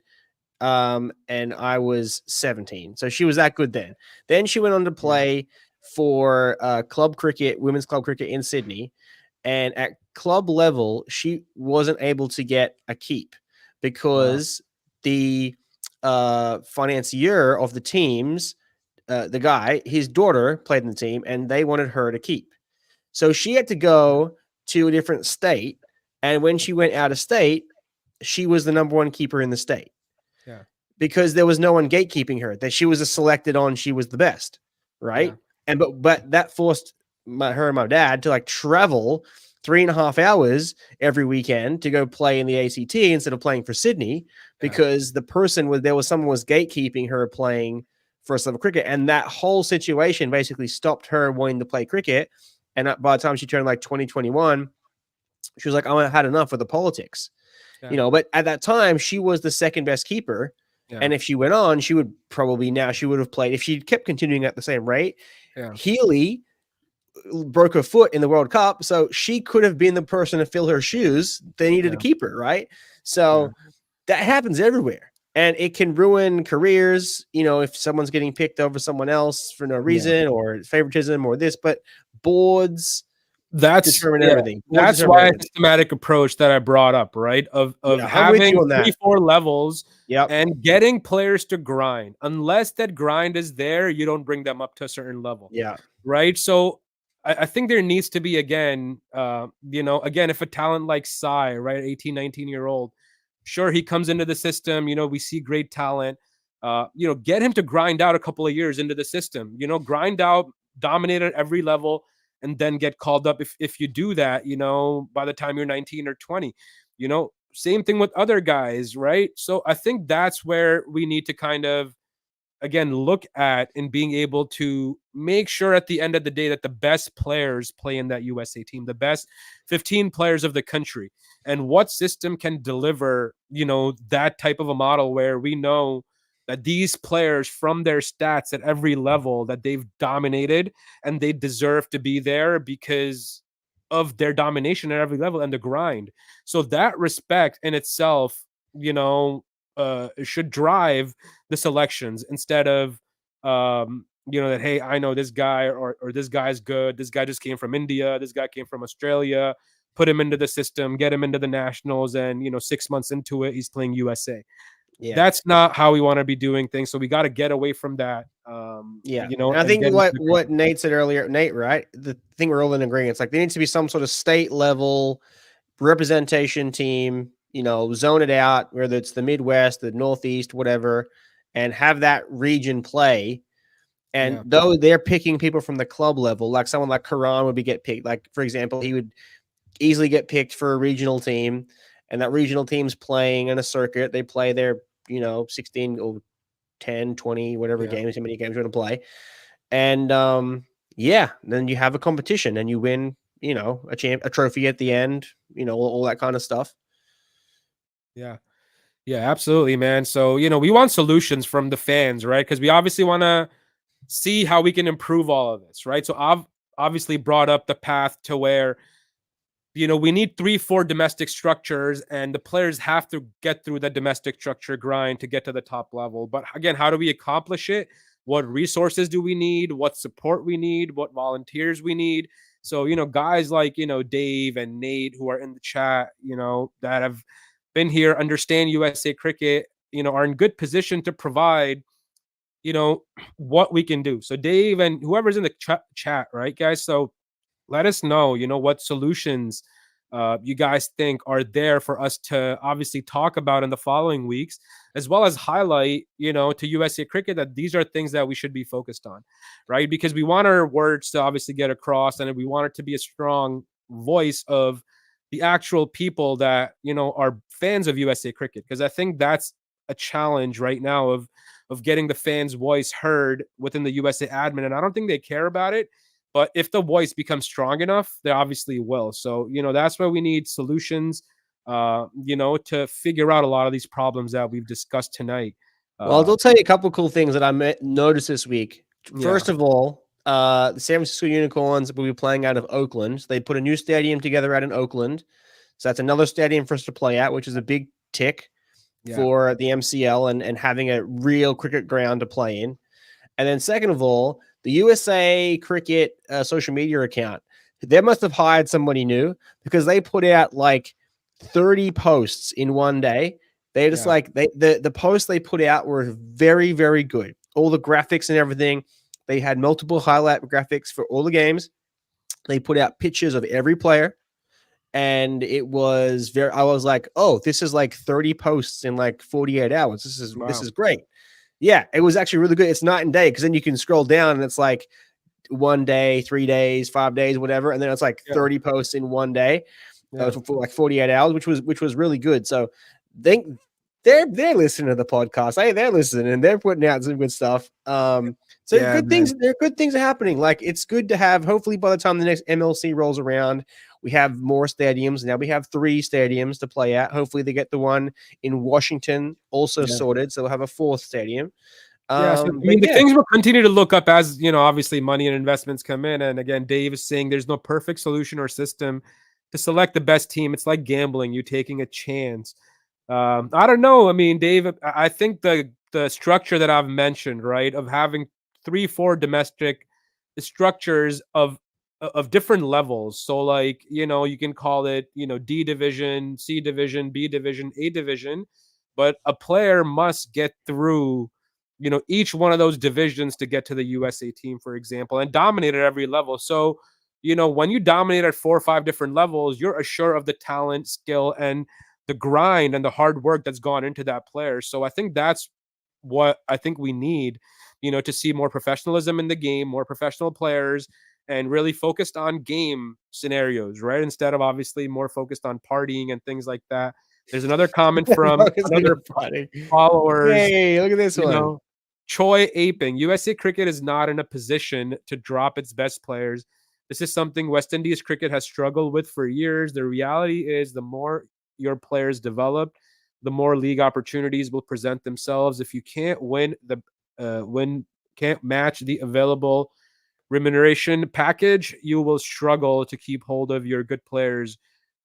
And I was 17. So she was that good then. Then she went on to play for club cricket, women's club cricket in Sydney. And at club level, she wasn't able to get a keep because the financier of the teams, the guy, his daughter played in the team, and they wanted her to keep. So she had to go to a different state. And when she went out of state, she was the number one keeper in the state. Yeah. Because there was no one gatekeeping her, that she was a selected on, she was the best, right? Yeah. And but that forced her and my dad to like travel 3.5 hours every weekend to go play in the ACT instead of playing for Sydney, because someone was gatekeeping her playing first level cricket, and that whole situation basically stopped her wanting to play cricket. And by the time she turned like 2021, she was like, I had enough of the politics. But at that time she was the second best keeper. And if she went on, she would have played, if she kept continuing at the same rate. Healy broke her foot in the World Cup, so she could have been the person to fill her shoes. They needed to keep her, right? So that happens everywhere, and it can ruin careers, if someone's getting picked over someone else for no reason, or favoritism or this, but boards determine everything. That's why a systematic approach that I brought up, right? Of having 3-4 levels and getting players to grind. Unless that grind is there, you don't bring them up to a certain level. Yeah. Right. So I think there needs to be, again, if a talent like Sai, right, 18, 19-year-old, sure, he comes into the system, we see great talent, get him to grind out a couple of years into the system, grind out, dominate at every level, and then get called up if you do that, by the time you're 19 or 20, same thing with other guys, right? So I think that's where we need to kind of, again, look at and being able to make sure at the end of the day that the best players play in that USA team, the best 15 players of the country, and what system can deliver, that type of a model where we know that these players, from their stats at every level, that they've dominated and they deserve to be there because of their domination at every level and the grind. So that respect in itself, should drive the selections, instead of that, hey, I know this guy, or this guy's good, this guy just came from India, this guy came from Australia, put him into the system, get him into the nationals, and 6 months into it, he's playing USA. That's not how we want to be doing things. So we got to get away from that. And I think what Nate said earlier, right? The thing we're all in agreement. It's like there needs to be some sort of state level representation team, zone it out, whether it's the Midwest, the Northeast, whatever, and have that region play. And though they're picking people from the club level, like someone like Karan would get picked. Like, for example, he would easily get picked for a regional team, and that regional team's playing in a circuit. They play their, 16 or 10, 20, whatever games, how many games you want to play. And then you have a competition and you win, a trophy at the end, all that kind of stuff. Yeah, absolutely, man. So, we want solutions from the fans, right? Because we obviously want to see how we can improve all of this, right? So I've obviously brought up the path to where, we need 3-4 domestic structures, and the players have to get through the domestic structure grind to get to the top level. But again, how do we accomplish it? What resources do we need? What support we need? What volunteers we need? So, guys like, Dave and Nate, who are in the chat, that have been here, understand USA cricket, are in good position to provide, what we can do. So Dave and whoever's in the chat, right, guys? So let us know, what solutions you guys think are there for us to obviously talk about in the following weeks, as well as highlight, to USA cricket that these are things that we should be focused on, right? Because we want our words to obviously get across, and we want it to be a strong voice of the actual people that, are fans of USA cricket. Because I think that's a challenge right now of getting the fans' voice heard within the USA admin. And I don't think they care about it, But if the voice becomes strong enough, they obviously will. So, that's why we need solutions, to figure out a lot of these problems that we've discussed tonight. Well, I'll tell you a couple cool things that I noticed this week. Yeah. First of all, the San Francisco Unicorns will be playing out of Oakland. They put a new stadium together out in Oakland. So that's another stadium for us to play at, which is a big tick for the MCL and having a real cricket ground to play in. And then second of all, the USA Cricket social media account, they must have hired somebody new because they put out like 30 posts in one day. They just the posts they put out were very, very good. All the graphics and everything. They had multiple highlight graphics for all the games. They put out pictures of every player. And it was I was like, oh, this is like 30 posts in like 48 hours. This is great. Yeah, it was actually really good. It's night and day because then you can scroll down and it's like 1 day, 3 days, 5 days, whatever. And then it's like 30 posts in 1 day for like 48 hours, which was really good. So they're listening to the podcast. Hey, they're listening and they're putting out some good stuff. Things are happening. Like it's good to have, hopefully by the time the next MLC rolls around, we have more stadiums. Now we have 3 stadiums to play at. Hopefully they get the one in Washington also sorted. So we'll have a 4th stadium. The things will continue to look up as, obviously money and investments come in. And again, Dave is saying there's no perfect solution or system to select the best team. It's like gambling. You're taking a chance. I don't know. I mean, Dave, I think the structure that I've mentioned, right, of having 3-4 domestic structures of different levels. So like, you can call it, D division, C division, B division, A division, but a player must get through, each one of those divisions to get to the USA team, for example, and dominate at every level. So, when you dominate at 4 or 5 different levels, you're assured of the talent, skill, and the grind and the hard work that's gone into that player. So I think that's what I think we need, to see more professionalism in the game, more professional players, and really focused on game scenarios, right? Instead of obviously more focused on partying and things like that. There's another comment from another followers. Hey, look at this one. Choi aping. USA Cricket is not in a position to drop its best players. This is something West Indies cricket has struggled with for years. The reality is the more your players develop, the more league opportunities will present themselves. If you can't can't match the available remuneration package, you will struggle to keep hold of your good players.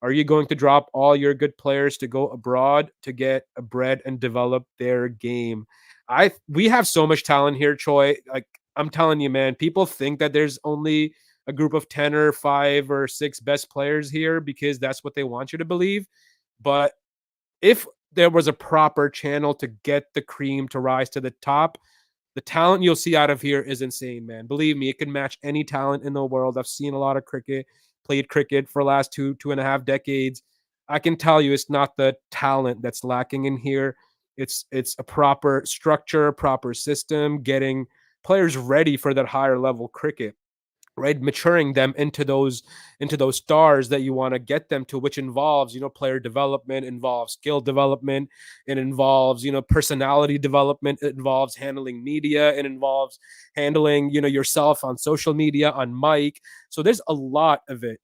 Are you going to drop all your good players to go abroad to get a bread and develop their game? We have so much talent here, Choi. Like I'm telling you, man, people think that there's only a group of 10 or 5 or 6 best players here because that's what they want you to believe. But if there was a proper channel to get the cream to rise to the top, the talent you'll see out of here is insane, man. Believe me, it can match any talent in the world. I've seen a lot of cricket, played cricket for the last 2.5 decades. I can tell you it's not the talent that's lacking in here. It's a proper structure, proper system, getting players ready for that higher level cricket, right? Maturing them into those stars that you want to get them to, which involves, player development, involves skill development, it involves, personality development, it involves handling media, it involves handling, yourself on social media, on mic. So there's a lot of it.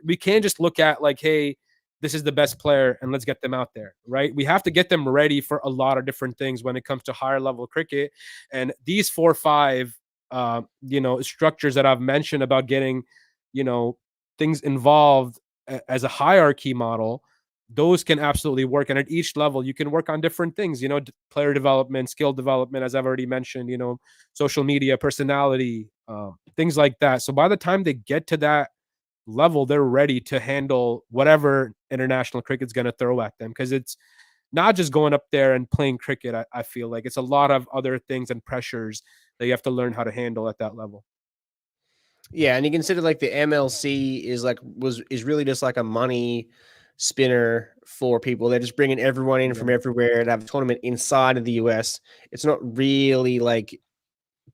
We can't just look at like, hey, this is the best player and let's get them out there, right? We have to get them ready for a lot of different things when it comes to higher level cricket. And these 4 or 5 structures that I've mentioned about getting, things involved as a hierarchy model, those can absolutely work. And at each level, you can work on different things, player development, skill development, as I've already mentioned, social media, personality, things like that. So by the time they get to that level, they're ready to handle whatever international cricket's going to throw at them. Because it's not just going up there and playing cricket. I feel like it's a lot of other things and pressures that you have to learn how to handle at that level. Yeah, and you consider like the MLC is really just like a money spinner for people. They're just bringing everyone in from everywhere to have a tournament inside of the US. It's not really like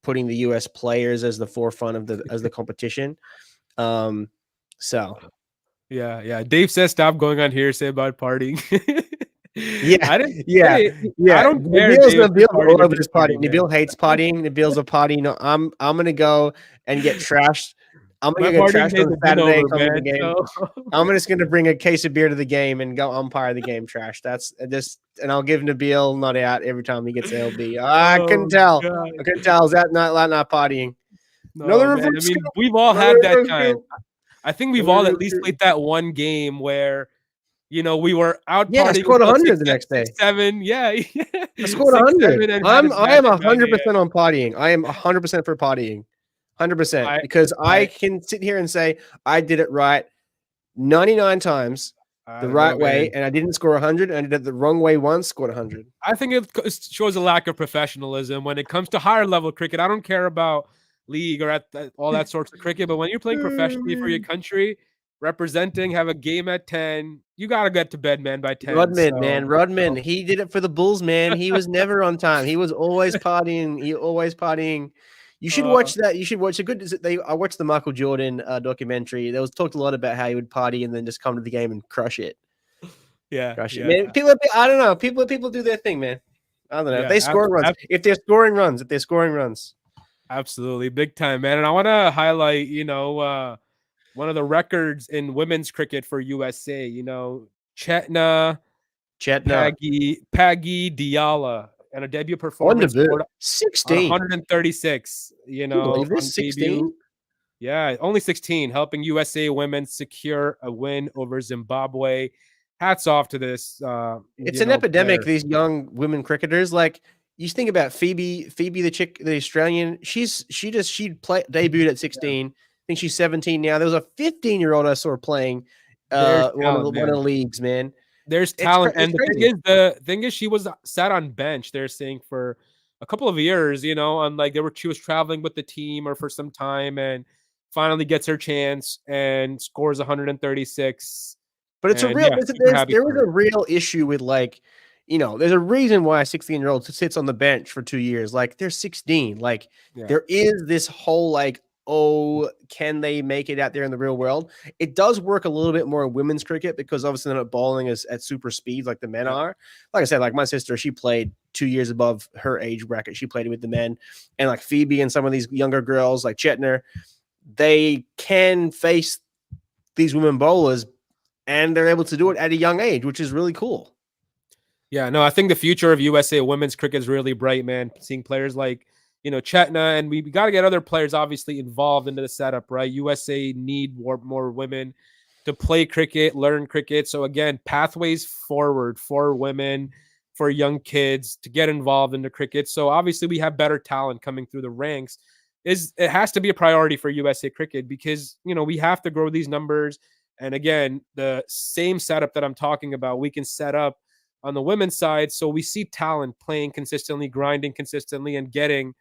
putting the US players as the forefront of the competition. So yeah. Dave says stop going on hearsay about partying. I don't care. Nabil hates partying. Nabil's a party. No, I'm gonna go and get trashed I'm My gonna get partying trashed days on have been Saturday over, and come to the man. game. So I'm just gonna bring a case of beer to the game and go umpire the game trash. That's just, and I'll give Nabil not out every time he gets LB. I can oh tell. god. I can tell. Is that not partying? No, Another man. I reverse mean, scoop. we've all Another had that reverse time. scoop. I think we've all Another at reverse least scoop. played that one game where, we were out Yeah, I partying scored until 100 the next day. 6, 7. Yeah, I scored 6, 100. 7, and had it I back am at 9 a.m. 100% on partying. I am 100% for partying. 100% I because I I can sit here and say I did it right 99 times I the don't know, right way, man. and I didn't score 100, and I did it the wrong way once, scored 100. I think it shows a lack of professionalism when it comes to higher level cricket. I don't care about league or all that sorts of cricket, but when you're playing professionally for your country, representing, have a game at 10, you got to get to bed, man, by 10. Rodman, So, man, Rodman, he did it for the Bulls, man. He was never on time. He was always partying. He always partying. You should watch that. You should watch a good. I watched the Michael Jordan documentary. There was talked a lot about how he would party and then just come to the game and crush it. yeah, Crush it, yeah, man. People, I don't know. People do their thing, man. I don't know. If yeah. they score runs, if they're scoring runs. Absolutely, big time, man. And I want to highlight, one of the records in women's cricket for USA. Chetna Pagydyala and a debut performance scored 16. 136. Can you believe On this? 16. debut. Yeah, only 16, helping USA women secure a win over Zimbabwe. Hats off to this. It's an epidemic. Player. These young women cricketers, like you think about Phoebe, the chick, the Australian. She debuted at 16. I think she's 17 now. There was a 15-year-old I saw playing There's one of talent, the leagues, man. There's talent, It's and crazy. the thing is, she was sat on bench. They're saying for a couple of years, on like she was traveling with the team or for some time, and finally gets her chance and scores 136. But it's a And real. yeah, super happy There for was her. a real issue with there's a reason why a 16-year-old sits on the bench for 2 years. Like they're 16. Like Yeah. there is this whole oh, can they make it out there in the real world? It does work a little bit more in women's cricket because obviously they're not bowling at super speeds like the men are. Like I said, like my sister, she played 2 years above her age bracket. She played with the men, and like Phoebe and some of these younger girls like Chetna, they can face these women bowlers, and they're able to do it at a young age, which is really cool. Yeah, no, I think the future of USA women's cricket is really bright, man. Seeing players like, Chetna, and we got to get other players obviously involved into the setup, right? USA need more women to play cricket, learn cricket. So again, pathways forward for women, for young kids to get involved into cricket. So obviously we have better talent coming through the ranks. It has to be a priority for USA cricket because, we have to grow these numbers. And again, the same setup that I'm talking about, we can set up on the women's side. So we see talent playing consistently, grinding consistently, and getting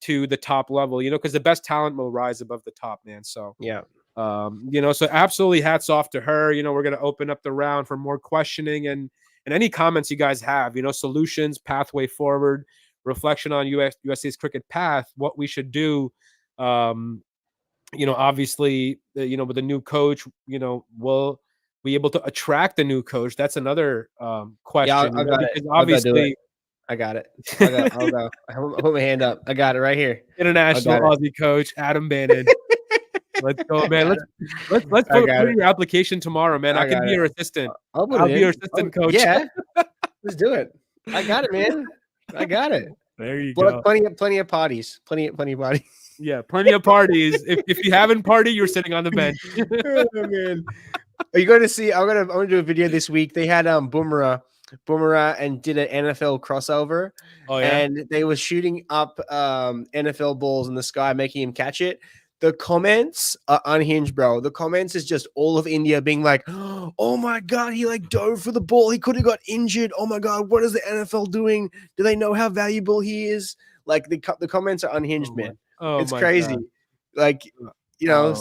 to the top level, because the best talent will rise above the top, man. So, yeah. So absolutely hats off to her. We're going to open up the round for more questioning and any comments you guys have, solutions, pathway forward, reflection on USA's cricket path, what we should do. Obviously, with the new coach, will be able to attract the new coach? That's another question. Yeah, I got it. Because obviously, I got it. I'll go. I'll put my hand up. I got it right here. International Aussie coach Adam Bannon. Let's go, man. Let's put your application tomorrow, man. I can be your assistant. I'll be your assistant coach. Yeah, let's do it. I got it, man. I got it. There you go. Plenty of parties. Plenty of parties. Yeah, plenty of parties. If you haven't party, you're sitting on the bench. Oh, man. Are you going to see? I'm gonna do a video this week. They had Boomerang and did an NFL crossover. Oh yeah, and they were shooting up NFL balls in the sky, making him catch it. The comments are unhinged, bro. The comments is just all of India being like, "Oh my god, he dove for the ball. He could have got injured. Oh my god, what is the NFL doing? Do they know how valuable he is?" Like the comments are unhinged, man. It's crazy. God.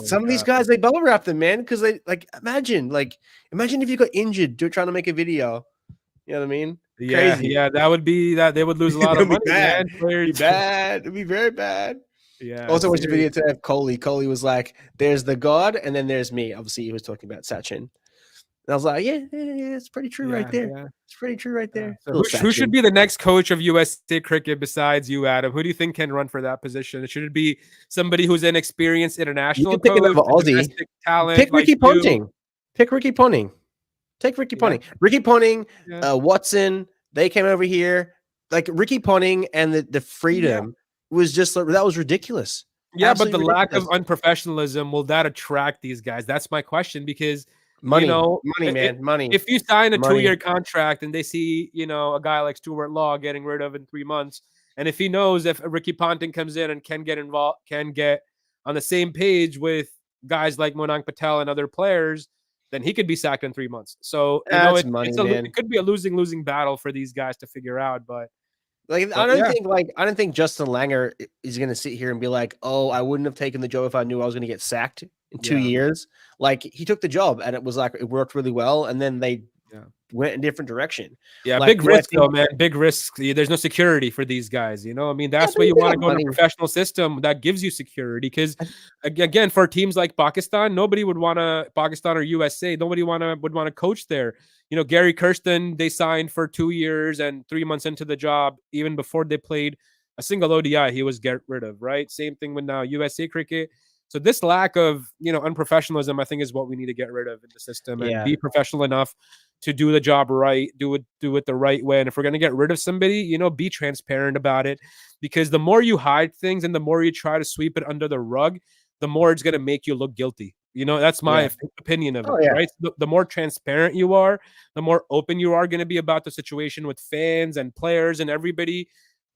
Some of these guys, they bubble wrap them, man, because they imagine if you got injured trying to make a video. You know what I mean? Yeah, crazy. Yeah, that would be that they would lose a lot of money. Bad. It'd be bad. It'd be very bad. Yeah. Also watched the video today of Kohli. Kohli was like, "There's the god, and then there's me." Obviously, he was talking about Sachin. I was like, yeah, it's pretty true right Yeah, there. yeah. It's pretty true right there. So Little who should section. be the next coach of USA Cricket besides you, Adam? Who do you think can run for that position? Should it be somebody who's an experienced You international can pick coach, another a Aussie. domestic talent Pick like Ricky you? Ponting. Pick Ricky Ponting. Take Ricky Yeah, Ponting. Ricky Ponting, yeah, Watson, they came over here. Like Ricky Ponting and the yeah. freedom was just that was ridiculous. Yeah, but the Absolutely lack of ridiculous. unprofessionalism, will that attract these guys? That's my question because, Money, man, money, if you sign a money. 2-year contract and they see, a guy like Stuart Law getting rid of in 3 months, and if he knows if Ricky Ponting comes in and can get involved, can get on the same page with guys like Monang Patel and other players, then he could be sacked in 3 months. So, That's money, man. it could be a losing battle for these guys to figure out, but I yeah. don't think Justin Langer is going to sit here and be like, "Oh, I wouldn't have taken the job if I knew I was going to get sacked in 2 Yeah. years." Like he took the job and it was like it worked really well, and then they Yeah. went in a different direction. Yeah, Like, big do I risk think? though, man. Big risk. There's no security for these guys. I mean, Yeah, that's but why if you they want to got go in a money, professional system that gives you security. Because I- again, for teams like Pakistan, nobody would want to Pakistan or USA. Nobody would want to coach there. Gary Kirsten, they signed for 2 years, and 3 months into the job, even before they played a single ODI, he was get rid of. Right. Same thing with now USA Cricket. So this lack of unprofessionalism, I think, is what we need to get rid of in the system and yeah, be professional enough to do the job right, do it the right way. And if we're going to get rid of somebody, be transparent about it, because the more you hide things and the more you try to sweep it under the rug, the more it's going to make you look guilty. That's my yeah. opinion of it, Oh yeah, right? The more transparent you are, the more open you are going to be about the situation with fans and players and everybody.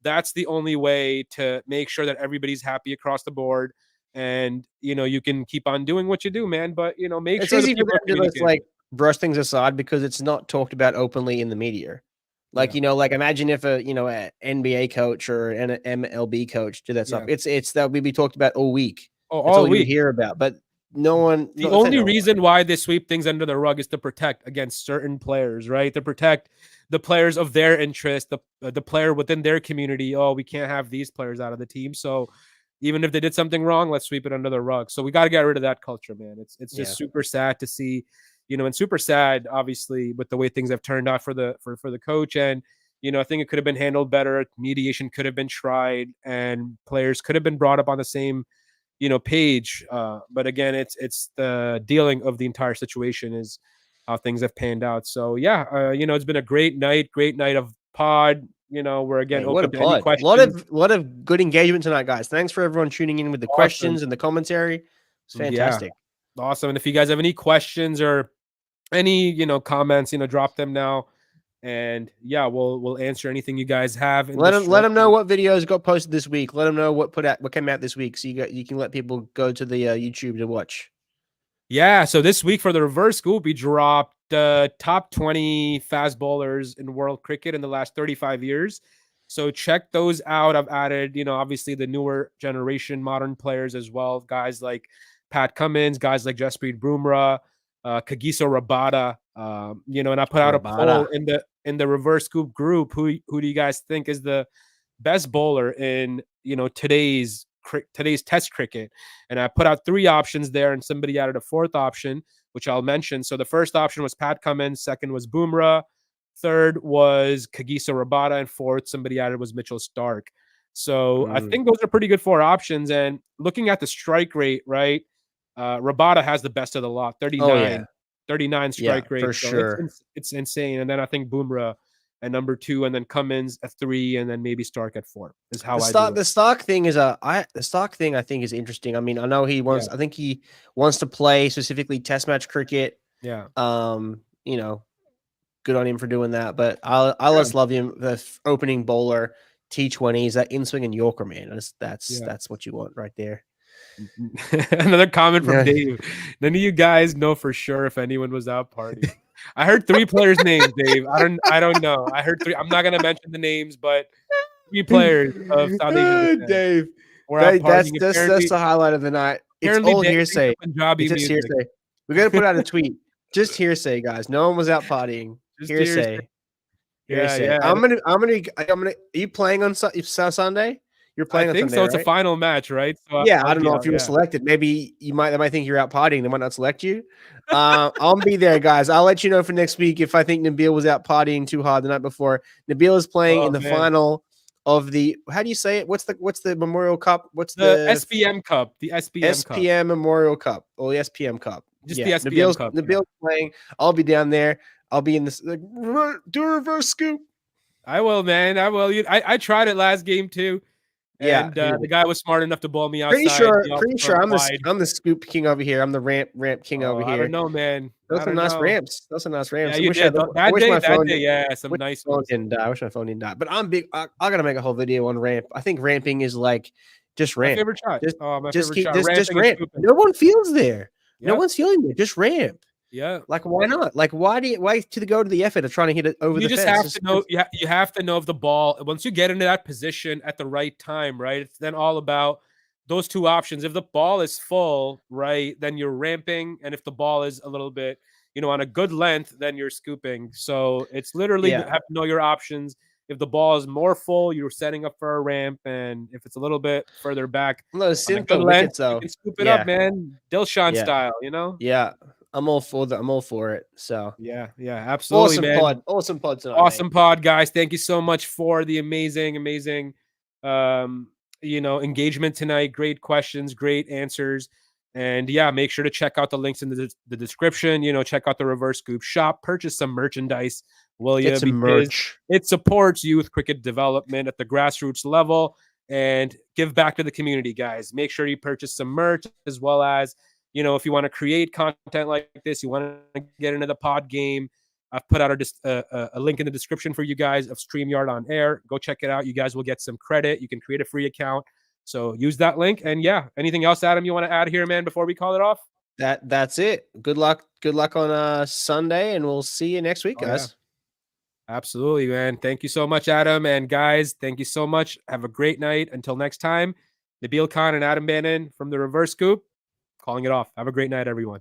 That's the only way to make sure that everybody's happy across the board. And you can keep on doing what you do, man. But make it's sure the easy for people them are to just communicating. brush things aside because it's not talked about openly in the media. Yeah. Like imagine if a NBA coach or an MLB coach did that stuff. Yeah. It's that would be talked about all week. Oh, That's all all you would week. hear about. But no one, The no, I say only no one. reason why they sweep things under the rug is to protect against certain players, right? To protect the players of their interest, the player within their community. Oh, we can't have these players out of the team. So even if they did something wrong, let's sweep it under the rug. So we got to get rid of that culture, man. It's just Yeah. super sad to see, and super sad, obviously, with the way things have turned out for the coach. And I think it could have been handled better. Mediation could have been tried, and players could have been brought up on the same page. But again, it's the dealing of the entire situation is how things have panned out. So yeah, it's been a great night of pod. We're again Hey, what a open to any pod. questions. Lot of good engagement tonight, guys. Thanks for everyone tuning in with the Awesome. questions and the commentary. It's Yeah, fantastic. awesome. And if you guys have any questions or any comments, drop them now. And yeah, we'll answer anything you guys have in Let the them show. know what videos got posted this week. Let them know what came out this week, so you can let people go to the YouTube to watch. Yeah, so this week for the reverse scoop, we dropped the top 20 fast bowlers in world cricket in the last 35 years. So check those out. I've added, obviously the newer generation modern players as well. Guys like Pat Cummins, guys like Jasprit Bumrah, Kagiso Rabada. And I put out a poll in the reverse scoop group. Who do you guys think is the best bowler in today's test cricket? And I put out 3 options there, and somebody added a 4th option, which I'll mention. So the first option was Pat Cummins, second was Bumrah, third was Kagiso Rabada, and 4th somebody added was Mitchell Stark. So I think those are pretty good 4 options. And looking at the strike rate, right? Rabada has the best of the lot, 39. Oh yeah. 39 strike rate. For So sure. it's insane. And then I think Bumrah at number 2, and then Cummins at 3, and then maybe Stark at 4 is how I do it. The Stark thing is the Stark thing I think is interesting. I mean, I know he wants. Yeah. I think he wants to play specifically Test match cricket. Yeah. Good on him for doing that. But I just love him. The opening bowler, T20s, that in swing and Yorker, man. That's what you want right there. Another comment from Dave. None of you guys know for sure if anyone was out partying. I heard 3 players' names, Dave. I don't know. I heard 3. I'm not gonna mention the names, but 3 players of South Asian descent. Dave. We're out partying. That's the highlight of the night. It's all hearsay. Punjabi It's just music. hearsay. We're gonna put out a tweet. Just hearsay, guys. No one was out partying. Just Hearsay. Yeah, Hearsay. yeah. I'm gonna. Are you playing on Sunday? You're I playing on think Sunday, so. It's a right? final match, right? So Yeah, I'll I don't be know if out. you were Yeah. selected. Maybe they might think you're out partying. They might not select you. I'll be there, guys. I'll let you know for next week if I think Nabil was out partying too hard the night before. Nabil is playing Oh in the man, final of the. How do you say it? What's the Memorial Cup? What's the the SPM Cup, the SPM Cup, SPM Memorial Cup or the SPM Cup? just the Yeah, SPM Cup. Yeah. Nabil's playing. I'll be down there. I'll be in this do a reverse scoop. I will, man. I will. I tried it last game too, Yeah, and the guy was smart enough to ball me pretty outside. sure. He also Pretty went sure wide. I'm the scoop king over here. I'm the ramp king over Oh, I don't here. know, man. Those I are don't nice know. ramps. Those are nice Yeah, ramps. you did I that wish day. my That phone. day, yeah, some Wish nice my phone ones. didn't die. I wish my phone didn't die. But I'm big. I gotta make a whole video on ramp. I think ramping is like just My ramp. favorite shot. Just Oh, my just favorite keep shot. just Ramping and ramp. scooping. No one feels there. No Yep. one's feeling there. Just ramp. Yeah. Like why not? Like why to go to the effort of trying to hit it over You the just fence? have to know. You have to know if the ball. Once you get into that position at the right time, right? It's then all about those two options. If the ball is full, right, then you're ramping, and if the ball is a little bit, on a good length, then you're scooping. So it's literally you Yeah. have to know your options. If the ball is more full, you're setting up for a ramp, and if it's a little bit further back Those on a good Syntho length, wickets you though. can scoop it up, Yeah. man. Dilshan Yeah. style, Yeah. I'm all for it. So Yeah, absolutely, man. Awesome pod tonight, mate. Awesome pod, guys. Thank you so much for the amazing, engagement tonight. Great questions, great answers. And yeah, make sure to check out the links in the description. Check out the Reverse Scoop shop, purchase some merchandise, will Get you? some Because merch. it supports youth cricket development at the grassroots level and give back to the community, guys. Make sure you purchase some merch as well as, if you want to create content like this, you want to get into the pod game. I've put out a link in the description for you guys of StreamYard on air. Go check it out. You guys will get some credit. You can create a free account. So use that link. And yeah, anything else, Adam, you want to add here, man, before we call it off? That's it. Good luck. Good luck on Sunday, and we'll see you next week, Oh, yeah. guys. Absolutely, man. Thank you so much, Adam. And guys, thank you so much. Have a great night. Until next time, Nabil Khan and Adam Bannon from the Reverse Scoop calling it off. Have a great night, everyone.